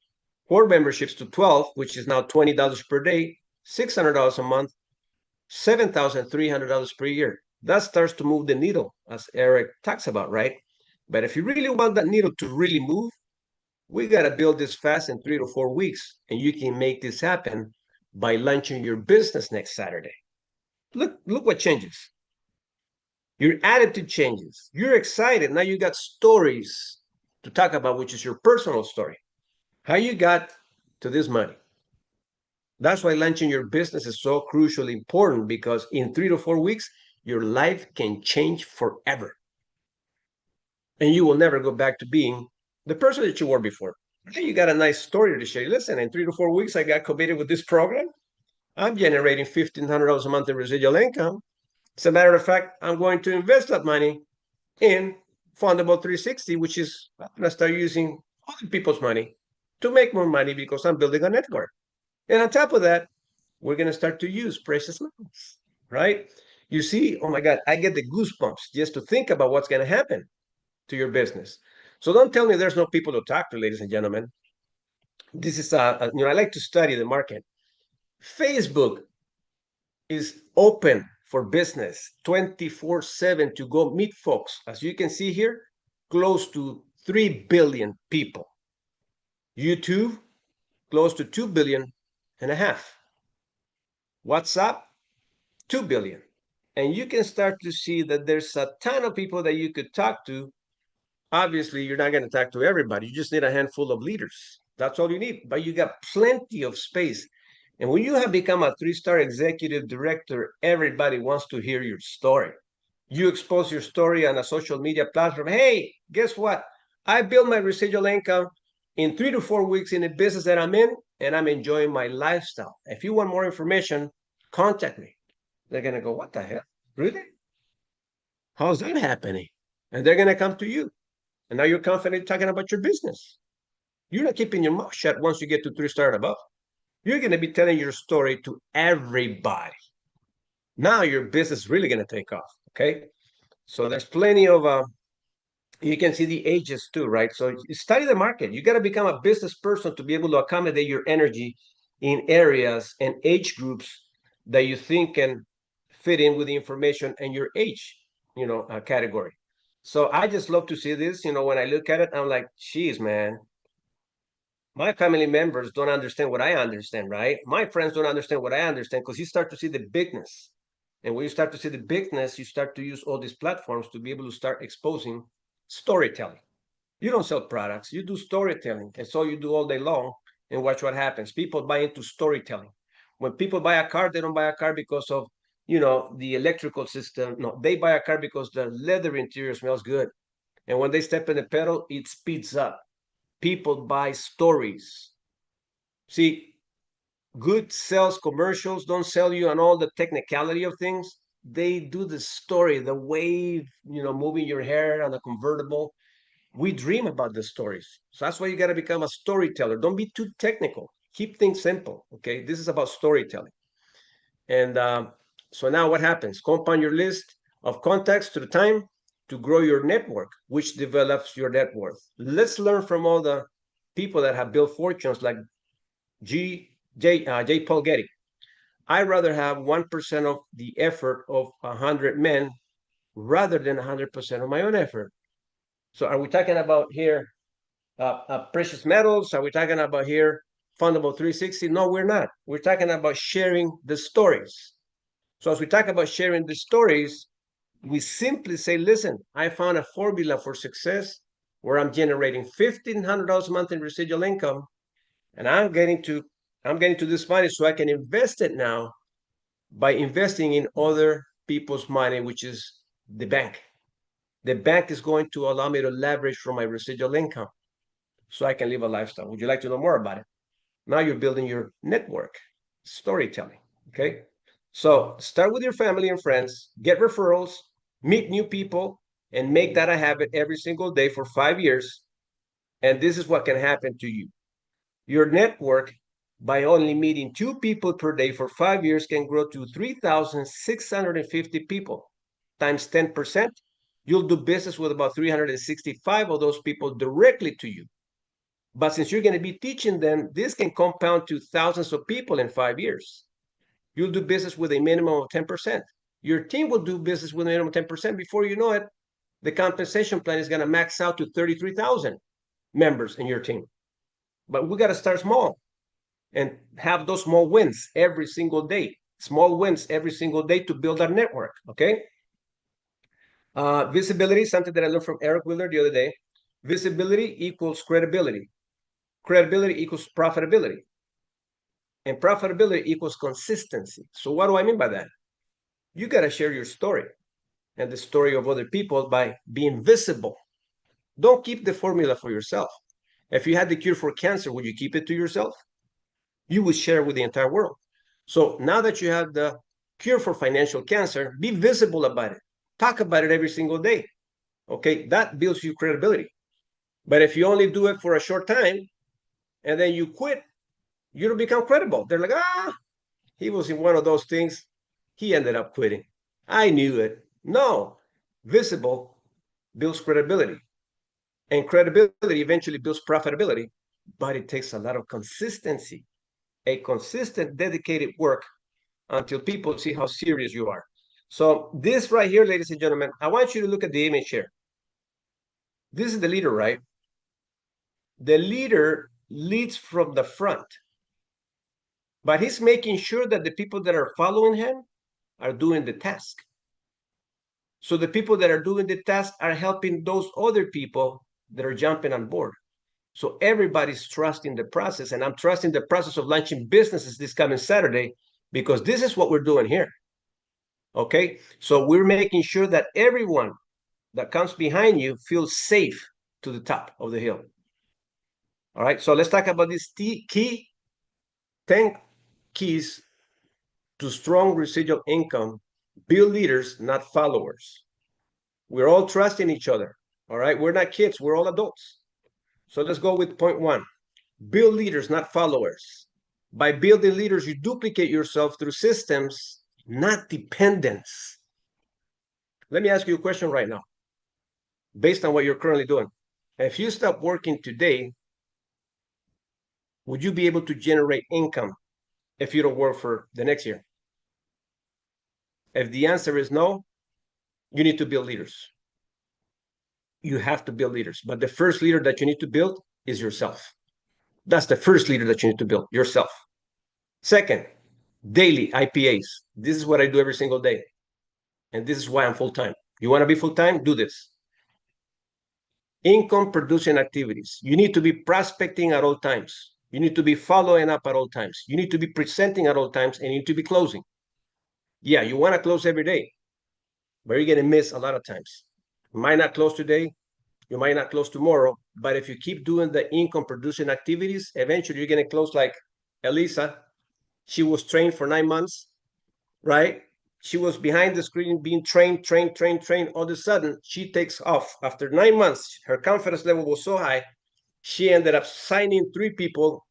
4 memberships to 12, which is now $20 per day, $600 a month, $7,300 per year. That starts to move the needle, as Eric talks about, right? But if you really want that needle to really move, we got to build this fast in 3 to 4 weeks, and you can make this happen by launching your business next Saturday. Look what changes. Your attitude changes. You're excited. Now you got stories to talk about, which is your personal story. How you got to this money. That's why launching your business is so crucially important, because in 3 to 4 weeks, your life can change forever. And you will never go back to being the person that you were before. Hey, you got a nice story to share. Listen, in 3 to 4 weeks, I got committed with this program. I'm generating $1,500 a month in residual income. As a matter of fact, I'm going to invest that money in Fundable 360, which is I'm going to start using other people's money to make more money because I'm building a network. And on top of that, we're going to start to use precious metals, right? You see, oh my God, I get the goosebumps just to think about what's going to happen to your business. So don't tell me there's no people to talk to, ladies and gentlemen. This is, I like to study the market. Facebook is open for business 24/7 to go meet folks. As you can see here, close to 3 billion people. YouTube, close to 2.5 billion. WhatsApp, 2 billion. And you can start to see that there's a ton of people that you could talk to. Obviously, you're not going to talk to everybody. You just need a handful of leaders. That's all you need. But you got plenty of space. And when you have become a 3-star executive director, everybody wants to hear your story. You expose your story on a social media platform. Hey, guess what? I built my residual income in 3 to 4 weeks in the business that I'm in, and I'm enjoying my lifestyle. If you want more information, contact me. They're going to go, what the hell? Really? How's that happening? And they're going to come to you. And now you're confident talking about your business. You're not keeping your mouth shut once you get to 3-star and above. You're going to be telling your story to everybody. Now your business is really going to take off. Okay. So there's plenty of, you can see the ages too, right? So you study the market. You got to become a business person to be able to accommodate your energy in areas and age groups that you think can fit in with the information and your age, category. So I just love to see this. When I look at it, I'm like, geez, man, my family members don't understand what I understand, right? My friends don't understand what I understand, because you start to see the bigness. And when you start to see the bigness, you start to use all these platforms to be able to start exposing storytelling. You don't sell products, you do storytelling. And so you do all day long, and watch what happens. People buy into storytelling. When people buy a car, they don't buy a car because of, the electrical system. No, they buy a car because the leather interior smells good. And when they step in the pedal, it speeds up. People buy stories. See, good sales commercials don't sell you on all the technicality of things. They do the story, the wave, moving your hair on a convertible. We dream about the stories. So that's why you got to become a storyteller. Don't be too technical. Keep things simple. Okay. This is about storytelling. And so now what happens? Compound your list of contacts through time to grow your network, which develops your net worth. Let's learn from all the people that have built fortunes like J. Paul Getty. I'd rather have 1% of the effort of 100 men rather than 100% of my own effort. So are we talking about here precious metals? Are we talking about here Fundable 360? No, we're not. We're talking about sharing the stories. So as we talk about sharing the stories, we simply say, listen, I found a formula for success where I'm generating $1,500 a month in residual income, and I'm getting to this money so I can invest it now by investing in other people's money, which is the bank. The bank is going to allow me to leverage from my residual income so I can live a lifestyle. Would you like to know more about it? Now you're building your network, storytelling. Okay. So start with your family and friends, get referrals, meet new people, and make that a habit every single day for 5 years. And this is what can happen to you. Your network, by only meeting 2 people per day for 5 years, can grow to 3,650 people. Times 10%, you'll do business with about 365 of those people directly to you. But since you're going to be teaching them, this can compound to thousands of people in 5 years. You'll do business with a minimum of 10%. Your team will do business with a minimum of 10%. Before you know it, the compensation plan is going to max out to 33,000 members in your team. But we got to start small and have those small wins every single day. Small wins every single day to build our network, okay? Visibility, something that I learned from Eric Wheeler the other day. Visibility equals credibility. Credibility equals profitability. And profitability equals consistency. So what do I mean by that? You got to share your story and the story of other people by being visible. Don't keep the formula for yourself. If you had the cure for cancer, would you keep it to yourself? You would share with the entire world. So now that you have the cure for financial cancer, be visible about it. Talk about it every single day. Okay, that builds you credibility. But if you only do it for a short time and then you quit, you don't become credible. They're like, he was in one of those things. He ended up quitting. I knew it. No, visible builds credibility. And credibility eventually builds profitability, but it takes a lot of consistency, a consistent, dedicated work until people see how serious you are. So this right here, ladies and gentlemen, I want you to look at the image here. This is the leader, right? The leader leads from the front, but he's making sure that the people that are following him are doing the task. So the people that are doing the task are helping those other people that are jumping on board. So everybody's trusting the process, and I'm trusting the process of launching businesses this coming Saturday because this is what we're doing here. Okay, so we're making sure that everyone that comes behind you feels safe to the top of the hill. All right, so let's talk about these key 10 keys to strong residual income. Build leaders, not followers. We're all trusting each other. All right, we're not kids, we're all adults. So let's go with point 1. Build leaders, not followers. By building leaders, you duplicate yourself through systems, not dependence. Let me ask you a question right now, based on what you're currently doing. If you stop working today, would you be able to generate income if you don't work for the next year? If the answer is no, you need to build leaders. You have to build leaders. But the first leader that you need to build is yourself. That's the first leader that you need to build, yourself. Second, daily IPAs. This is what I do every single day. And this is why I'm full-time. You want to be full-time? Do this. Income producing activities. You need to be prospecting at all times. You need to be following up at all times. You need to be presenting at all times, and you need to be closing. Yeah, you want to close every day, but you're going to miss a lot of times. You might not close today. You might not close tomorrow, but if you keep doing the income producing activities, eventually you're going to close like Elisa. She was trained for 9 months, right? She was behind the screen being trained. All of a sudden, she takes off. After 9 months, her confidence level was so high, she ended up signing 3 people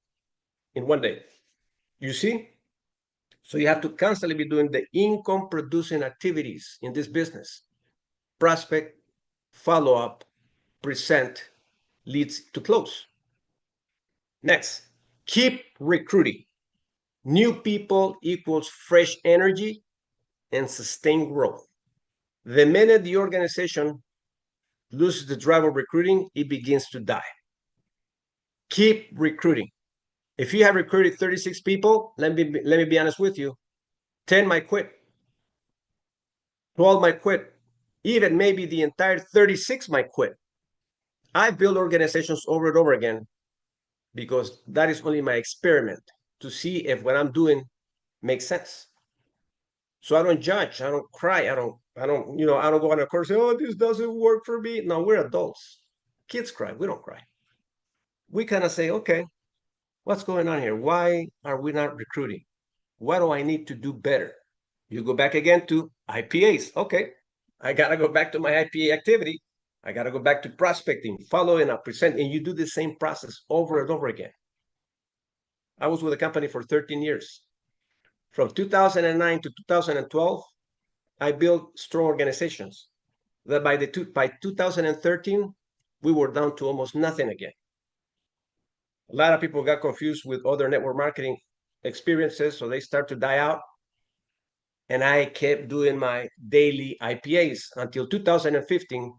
in 1 day. You see? So you have to constantly be doing the income producing activities in this business. Prospect, follow up, present, leads to close. Next, keep recruiting. New people equals fresh energy and sustained growth. The minute the organization loses the drive of recruiting, it begins to die. Keep recruiting. If you have recruited 36 people, let me be honest with you, 10 might quit, 12 might quit, even maybe the entire 36 might quit. I build organizations over and over again because that is only my experiment to see if what I'm doing makes sense. So I don't judge, I don't cry, I don't go on a course and say, oh, this doesn't work for me. No, we're adults. Kids cry, we don't cry. We kind of say, okay, what's going on here? Why are we not recruiting? What do I need to do better? You go back again to IPAs. Okay, I got to go back to my IPA activity. I got to go back to prospecting, following up, presenting. You do the same process over and over again. I was with the company for 13 years. From 2009 to 2012, I built strong organizations. That by 2013, we were down to almost nothing again. A lot of people got confused with other network marketing experiences, so they start to die out. And I kept doing my daily IPAs until 2015.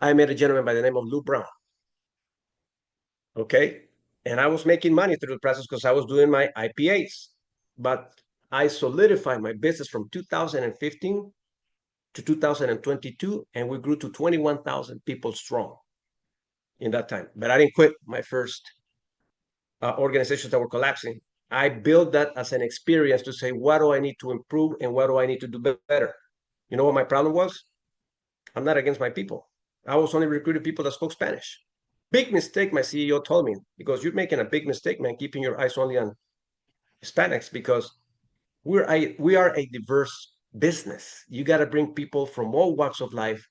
I met a gentleman by the name of Lou Brown. Okay. And I was making money through the process because I was doing my IPAs. But I solidified my business from 2015 to 2022, and we grew to 21,000 people strong in that time. But I didn't quit my first organizations that were collapsing. I built that as an experience to say, what do I need to improve and what do I need to do better? You know what my problem was? I'm not against my people. I was only recruiting people that spoke Spanish. Big mistake, my CEO told me, because you're making a big mistake, man, keeping your eyes only on Hispanics, because we are a diverse business. You got to bring people from all walks of life,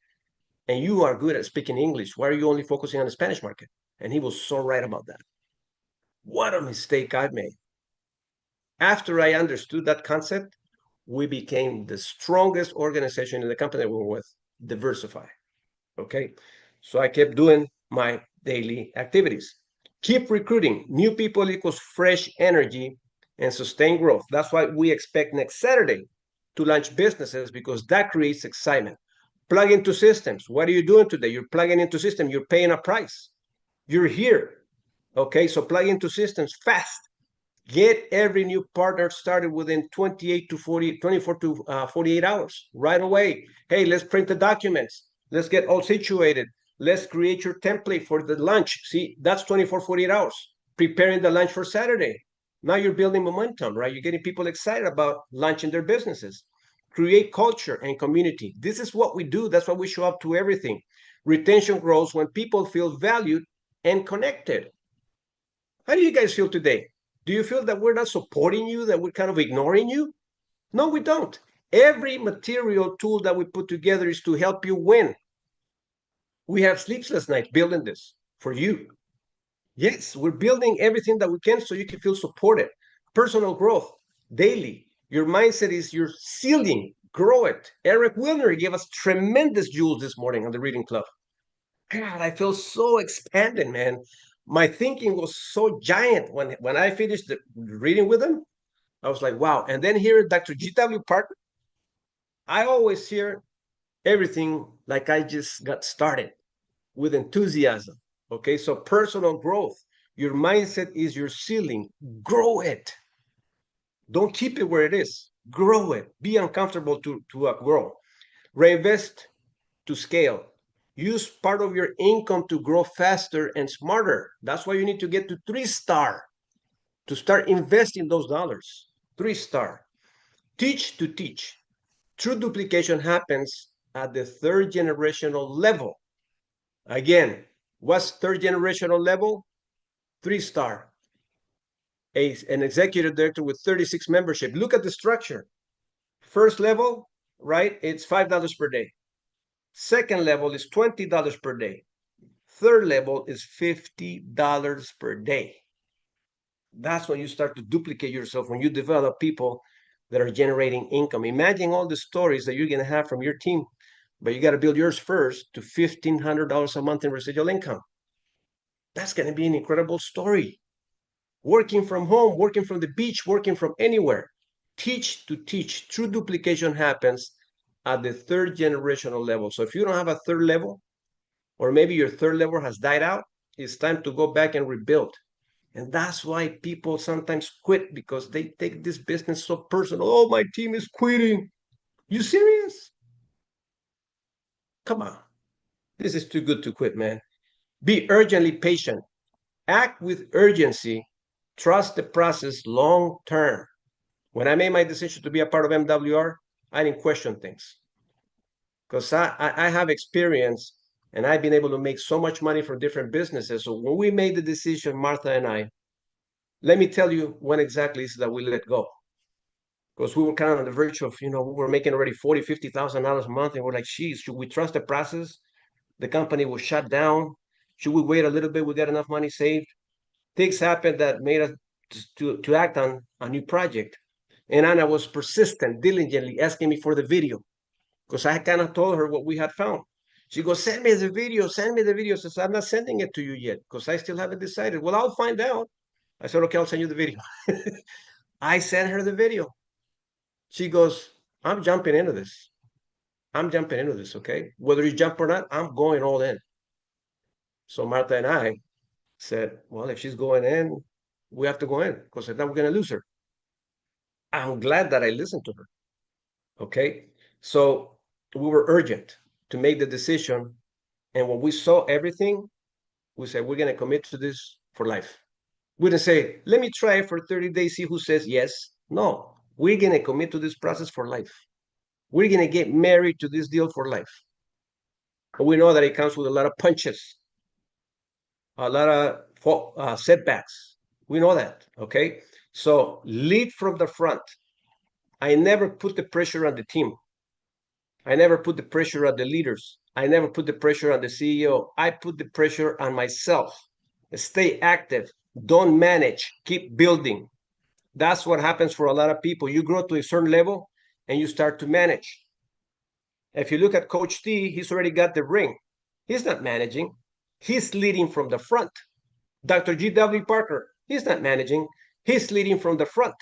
and you are good at speaking English. Why are you only focusing on the Spanish market? And he was so right about that. What a mistake I made. After I understood that concept, we became the strongest organization in the company we were with, diversify. Okay, so I kept doing my daily activities. Keep recruiting. New people equals fresh energy and sustained growth. That's why we expect next Saturday to launch businesses, because that creates excitement. Plug into systems. What are you doing today? You're plugging into systems. You're paying a price. You're here. Okay, so plug into systems fast. Get every new partner started within 24 to 48 hours, right away. Hey, let's print the documents. Let's get all situated. Let's create your template for the lunch. See, that's 24, 48 hours. Preparing the lunch for Saturday. Now you're building momentum, right? You're getting people excited about launching their businesses. Create culture and community. This is what we do. That's why we show up to everything. Retention grows when people feel valued and connected. How do you guys feel today? Do you feel that we're not supporting you, that we're kind of ignoring you? No, we don't. Every material tool that we put together is to help you win. We have sleepless nights building this for you. Yes, we're building everything that we can so you can feel supported. Personal growth daily. Your mindset is your ceiling. Grow it. Eric Wilner gave us tremendous jewels this morning on the reading club. God, I feel so expanded, man. My thinking was so giant when I finished the reading with him. I was like, wow. And then here, Dr. G.W. Parker, I always hear everything like I just got started with enthusiasm. Okay, so personal growth. Your mindset is your ceiling. Grow it. Don't keep it where it is. Grow it. Be uncomfortable to grow. Reinvest to scale. Use part of your income to grow faster and smarter. That's why you need to get to 3-star to start investing those dollars. 3-star. Teach to teach. True duplication happens at the third generational level. Again, what's third generational level? 3-star. An executive director with 36 membership. Look at the structure. First level, right? It's $5 per day. Second level is $20 per day. Third level is $50 per day. That's when you start to duplicate yourself, when you develop people that are generating income. Imagine all the stories that you're going to have from your team, but you got to build yours first to $1,500 a month in residual income. That's going to be an incredible story. Working from home, working from the beach, working from anywhere. Teach to teach. True duplication happens at the third generational level. So if you don't have a third level, or maybe your third level has died out, it's time to go back and rebuild. And that's why people sometimes quit, because they take this business so personal. Oh, my team is quitting. You serious? Come on. This is too good to quit, man. Be urgently patient. Act with urgency. Trust the process long term. When I made my decision to be a part of MWR, I didn't question things, because I have experience and I've been able to make so much money from different businesses. So when we made the decision, Martha and I, let me tell you when exactly is that we let go. Because we were kind of on the verge of, we were making already $40,000, $50,000 a month. And we're like, geez, should we trust the process? The company was shut down. Should we wait a little bit? We got enough money saved. Things happened that made us to act on a new project. And Anna was persistent, diligently asking me for the video, because I kind of told her what we had found. She goes, send me the video, send me the video. Says, I'm not sending it to you yet, because I still haven't decided. Well, I'll find out. I said, okay, I'll send you the video. I sent her the video. She goes, I'm jumping into this. I'm jumping into this, okay? Whether you jump or not, I'm going all in. So Martha and I said, well, if she's going in, we have to go in, because if not, we're going to lose her. I'm glad that I listened to her, okay? So we were urgent to make the decision. And when we saw everything, we said, we're going to commit to this for life. We didn't say, let me try it for 30 days, see who says yes. No, we're going to commit to this process for life. We're going to get married to this deal for life. But we know that it comes with a lot of punches, a lot of setbacks. We know that, okay? So lead from the front. I never put the pressure on the team. I never put the pressure on the leaders. I never put the pressure on the CEO. I put the pressure on myself. Stay active. Don't manage. Keep building. That's what happens for a lot of people. You grow to a certain level and you start to manage. If you look at Coach T, he's already got the ring. He's not managing. He's leading from the front. Dr. G.W. Parker, he's not managing. He's leading from the front.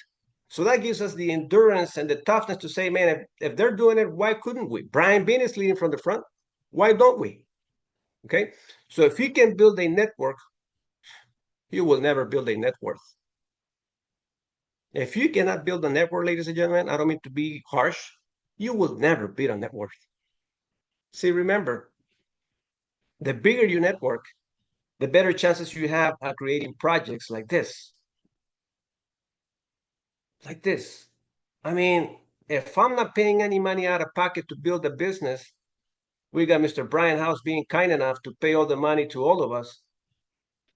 So that gives us the endurance and the toughness to say, man, if they're doing it, why couldn't we? Brian Bean is leading from the front. Why don't we? Okay. So if you can build a network, you will never build a net worth. If you cannot build a network, ladies and gentlemen, I don't mean to be harsh, you will never build a network. See, remember, the bigger your network, the better chances you have at creating projects like this. Like this. I mean, if I'm not paying any money out of pocket to build a business, we got Mr. Brian House being kind enough to pay all the money to all of us.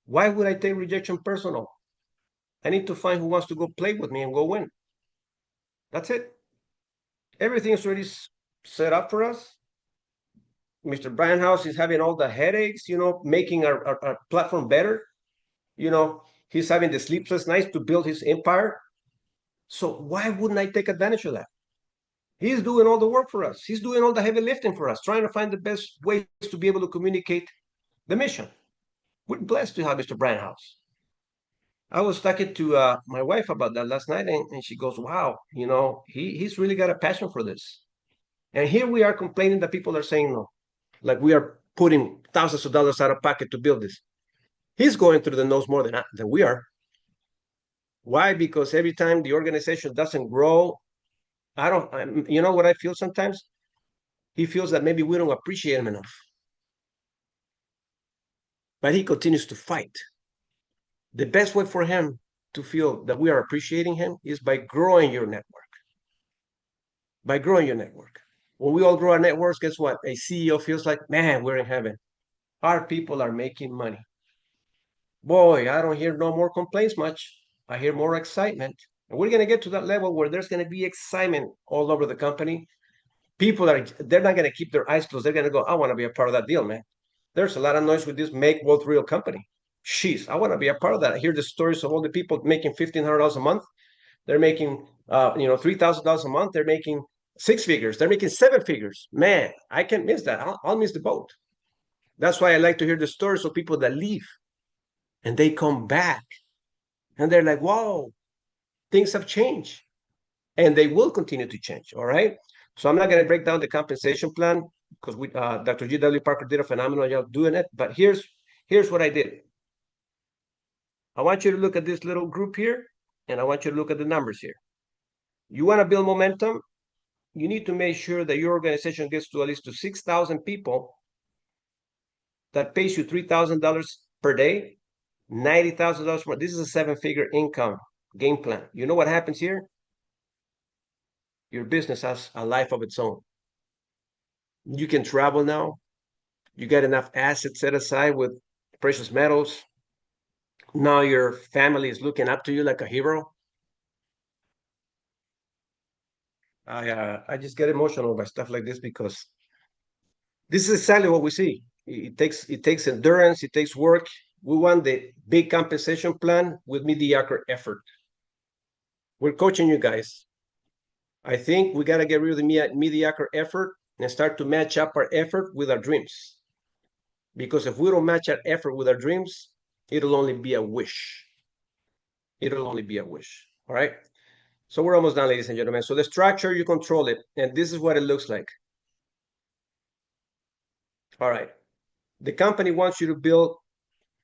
Why would I take rejection personal? I need to find who wants to go play with me and go win. That's it. Everything is already set up for us. Mr. Brian House is having all the headaches, making our platform better. He's having the sleepless nights to build his empire. So why wouldn't I take advantage of that? He's doing all the work for us. He's doing all the heavy lifting for us, trying to find the best ways to be able to communicate the mission. We're blessed to have Mr. Brian House. I was talking to my wife about that last night, and she goes, wow, he's really got a passion for this. And here we are complaining that people are saying no. Like we are putting thousands of dollars out of pocket to build this. He's going through the nose more than we are. Why? Because every time the organization doesn't grow, you know what I feel sometimes? He feels that maybe we don't appreciate him enough. But he continues to fight. The best way for him to feel that we are appreciating him is by growing your network. By growing your network. When we all grow our networks, guess what? A CEO feels like, man, we're in heaven. Our people are making money. Boy, I don't hear no more complaints much. I hear more excitement. And we're going to get to that level where there's going to be excitement all over the company. People they're not going to keep their eyes closed. They're going to go, I want to be a part of that deal, man. There's a lot of noise with this make wealth real company. Jeez, I want to be a part of that. I hear the stories of all the people making $1,500 a month. They're making, $3,000 a month. They're making 6 figures. They're making 7 figures. Man, I can't miss that. I'll miss the boat. That's why I like to hear the stories of people that leave and they come back and they're like, whoa, things have changed and they will continue to change. All right. So I'm not going to break down the compensation plan because Dr. G.W. Parker did a phenomenal job doing it. But here's what I did. I want you to look at this little group here, and I want you to look at the numbers here. You want to build momentum, you need to make sure that your organization gets to at least to 6,000 people that pays you $3,000 per day, $90,000 per. This is a 7-figure income game plan. You know what happens here? Your business has a life of its own. You can travel now. You got enough assets set aside with precious metals. Now your family is looking up to you like a hero. I just get emotional by stuff like this because this is exactly what we see. It takes endurance, it takes work. We want the big compensation plan with mediocre effort. We're coaching you guys. I think we got to get rid of the mediocre effort and start to match up our effort with our dreams. Because if we don't match our effort with our dreams, it'll only be a wish. It'll only be a wish. All right. So we're almost done, ladies and gentlemen. So the structure, you control it. And this is what it looks like. All right. The company wants you to build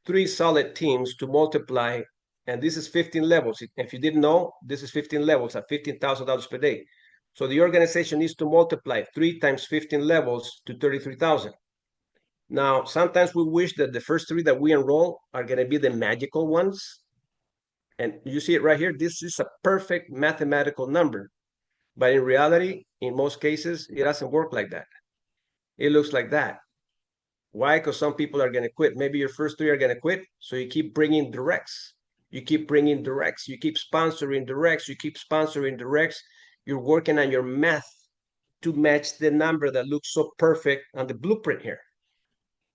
3 solid teams to multiply. And this is 15 levels. If you didn't know, this is 15 levels at $15,000 per day. So the organization needs to multiply 3 times 15 levels to 33,000. Now, sometimes we wish that the first 3 that we enroll are going to be the magical ones. And you see it right here. This is a perfect mathematical number. But in reality, in most cases, it doesn't work like that. It looks like that. Why? Because some people are going to quit. Maybe your first 3 are going to quit. So you keep bringing directs. You keep bringing directs. You keep sponsoring directs. You keep sponsoring directs. You're working on your math to match the number that looks so perfect on the blueprint here.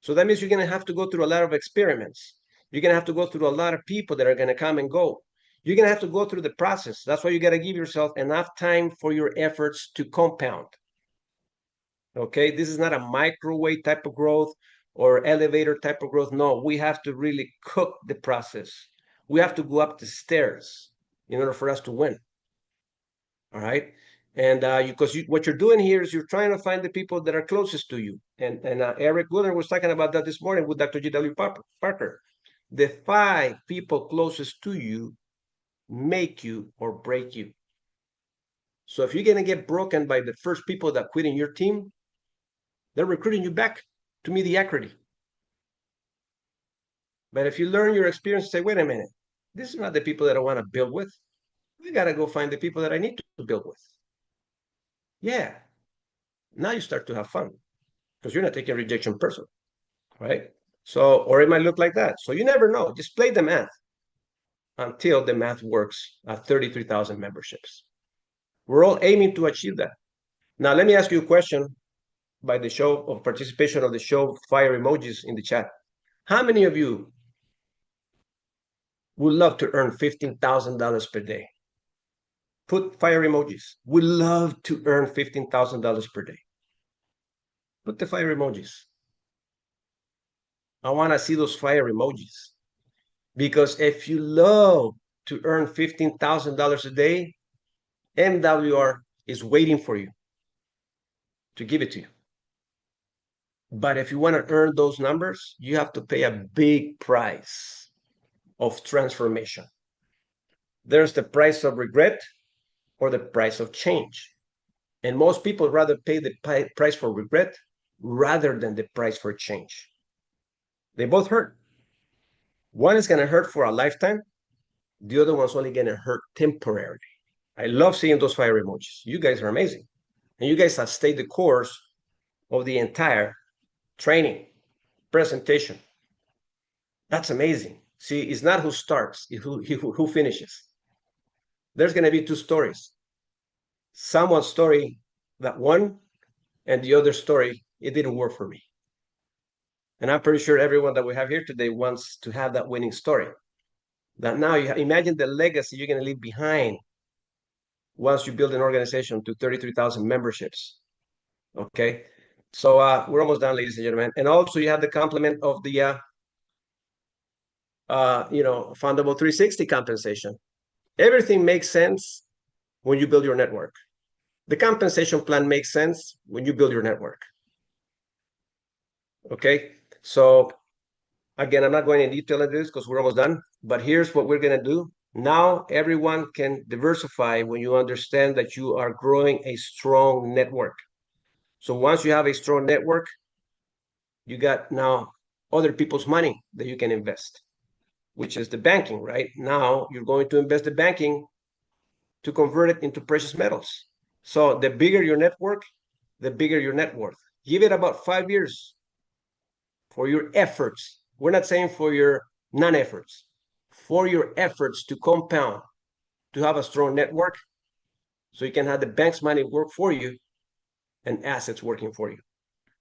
So that means you're going to have to go through a lot of experiments. You're going to have to go through a lot of people that are going to come and go. You're going to have to go through the process. That's why you got to give yourself enough time for your efforts to compound. Okay, this is not a microwave type of growth or elevator type of growth. No, we have to really cook the process. We have to go up the stairs in order for us to win. All right. And because what you're doing here is you're trying to find the people that are closest to you. And Eric Willer was talking about that this morning with Dr. G.W. Parker. The 5 people closest to you make you or break you. So if you're going to get broken by the first people that quit in your team, they're recruiting you back to mediocrity. But if you learn your experience, say, wait a minute, this is not the people that I want to build with. I got to go find the people that I need to build with. Yeah. Now you start to have fun because you're not taking rejection personal, right? So, or it might look like that. So you never know. Just play the math until the math works at 33,000 memberships. We're all aiming to achieve that. Now, let me ask you a question by the show of participation of the show fire emojis in the chat. How many of you would love to earn $15,000 per day? Put fire emojis. Would love to earn $15,000 per day. Put the fire emojis. I want to see those fire emojis. Because if you love to earn $15,000 a day, MWR is waiting for you to give it to you. But if you want to earn those numbers, you have to pay a big price of transformation. There's the price of regret or the price of change. And most people rather pay the price for regret rather than the price for change. They both hurt. One is going to hurt for a lifetime. The other one's only going to hurt temporarily. I love seeing those fire emojis. You guys are amazing. And you guys have stayed the course of the entire training, presentation. That's amazing. See, it's not who starts, it's who finishes. There's going to be two stories. Someone's story that won, and the other story, it didn't work for me. And I'm pretty sure everyone that we have here today wants to have that winning story. That now you imagine the legacy you're going to leave behind once you build an organization to 33,000 memberships. Okay. So we're almost done, ladies and gentlemen. And also you have the complement of the, Fundable 360 compensation. Everything makes sense when you build your network. The compensation plan makes sense when you build your network. Okay. So again, I'm not going in detail into this because we're almost done, but here's what we're going to do. Now everyone can diversify when you understand that you are growing a strong network. So once you have a strong network, you got now other people's money that you can invest, which is the banking, right? Now you're going to invest the banking to convert it into precious metals. So the bigger your network, the bigger your net worth. Give it about 5 years for your efforts. We're not saying for your non-efforts, for your efforts to compound, to have a strong network so you can have the bank's money work for you and assets working for you.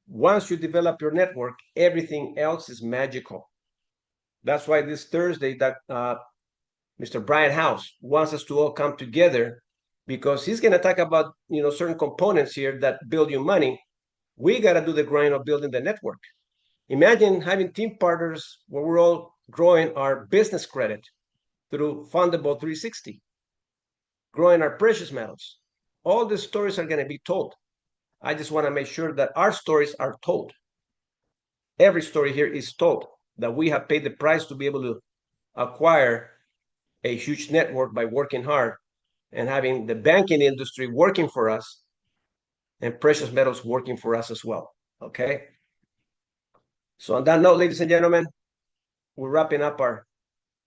Once you develop your network, everything else is magical. That's why this Thursday that Mr. Brian House wants us to all come together because he's going to talk about certain components here that build you money. We got to do the grind of building the network. Imagine having team partners where we're all growing our business credit through Fundable 360, growing our precious metals. All the stories are going to be told. I just want to make sure that our stories are told. Every story here is told, that we have paid the price to be able to acquire a huge network by working hard and having the banking industry working for us and precious metals working for us as well. Okay. So on that note, ladies and gentlemen, we're wrapping up our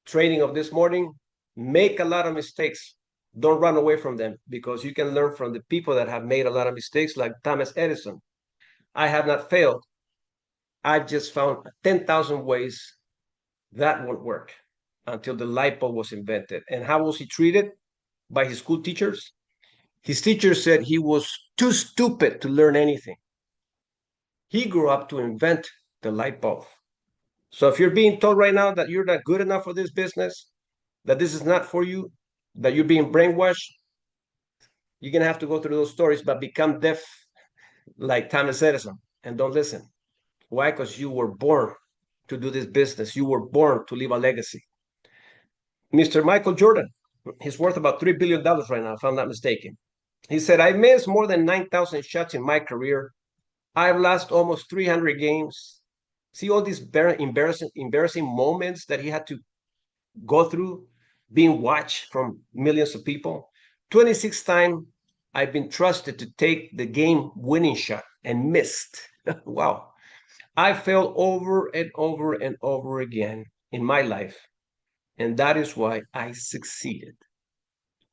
training of this morning. Make a lot of mistakes. Don't run away from them because you can learn from the people that have made a lot of mistakes, like Thomas Edison. I have not failed. I've just found 10,000 ways that won't work until the light bulb was invented. And how was he treated by his school teachers? His teachers said he was too stupid to learn anything. He grew up to invent the light bulb. So if you're being told right now that you're not good enough for this business, that this is not for you, that you're being brainwashed, you're going to have to go through those stories, but become deaf like Thomas Edison and don't listen. Why? Because you were born to do this business. You were born to leave a legacy. Mr. Michael Jordan, he's worth about $3 billion right now, if I'm not mistaken. He said, I missed more than 9,000 shots in my career. I've lost almost 300 games. See all these embarrassing moments that he had to go through being watched from millions of people. 26th time I've been trusted to take the game winning shot and missed. Wow. I failed over and over and over again in my life, and that is why I succeeded.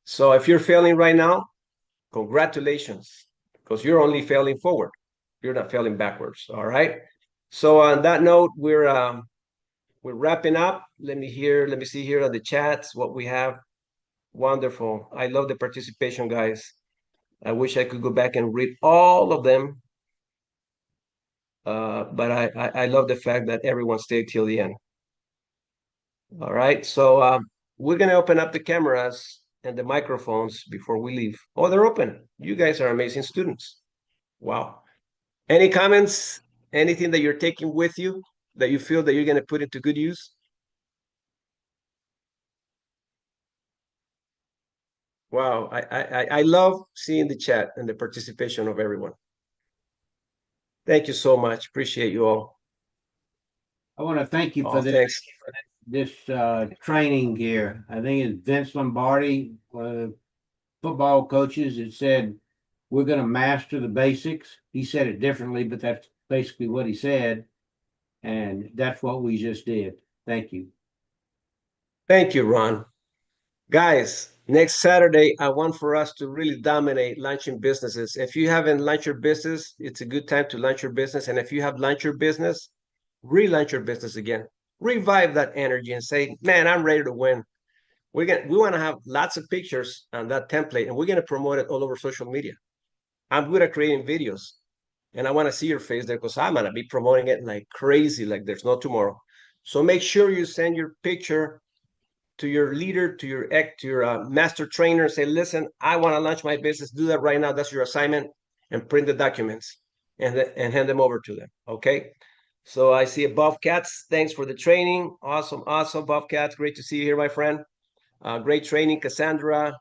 So if you're failing right now, congratulations, because you're only failing forward. You're not failing backwards. All right. So on that note, we're wrapping up. Let me see here on the chats what we have. Wonderful. I love the participation, guys. I wish I could go back and read all of them. But I love the fact that everyone stayed till the end. All right. So we're gonna open up the cameras and the microphones before we leave. Oh, they're open. You guys are amazing students. Wow. Any comments? Anything that you're taking with you that you feel that you're gonna put into good use? Wow, I love seeing the chat and the participation of everyone. Thank you so much. Appreciate you all. I want to thank you for Oh, thanks. this training here. I think it's Vince Lombardi, one of the football coaches, that said we're going to master the basics. He said it differently, but that's basically what he said, and that's what we just did. Thank you. Thank you, Ron. Guys, next Saturday, I want for us to really dominate launching businesses. If you haven't launched your business, it's a good time to launch your business. And if you have launched your business, relaunch your business again. Revive that energy and say, man, I'm ready to win. We want to have lots of pictures on that template, and we're going to promote it all over social media. I'm good at creating videos, and I want to see your face there because I'm going to be promoting it like crazy, like there's no tomorrow. So make sure you send your picture to your leader, to your master trainer, say, listen, I want to launch my business. Do that right now. That's your assignment, and print the documents and hand them over to them. Okay. So I see Bobcats. Thanks for the training. Awesome, Bobcats. Great to see you here, my friend. Great training, Cassandra.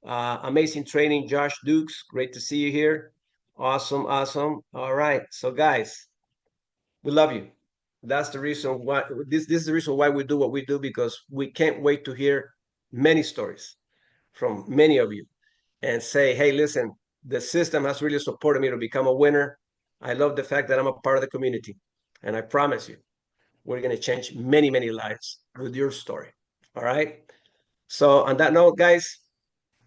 Amazing training, Josh Dukes. Great to see you here. Awesome. All right. So guys, we love you. That's the reason why this is the reason why we do what we do, because we can't wait to hear many stories from many of you and say, hey, listen, the system has really supported me to become a winner. I love the fact that I'm a part of the community. And I promise you, we're going to change many, many lives with your story. All right. So on that note, guys,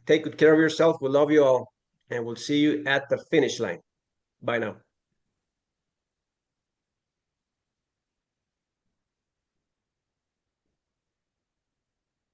take good care of yourself. We love you all. And we'll see you at the finish line. Bye now.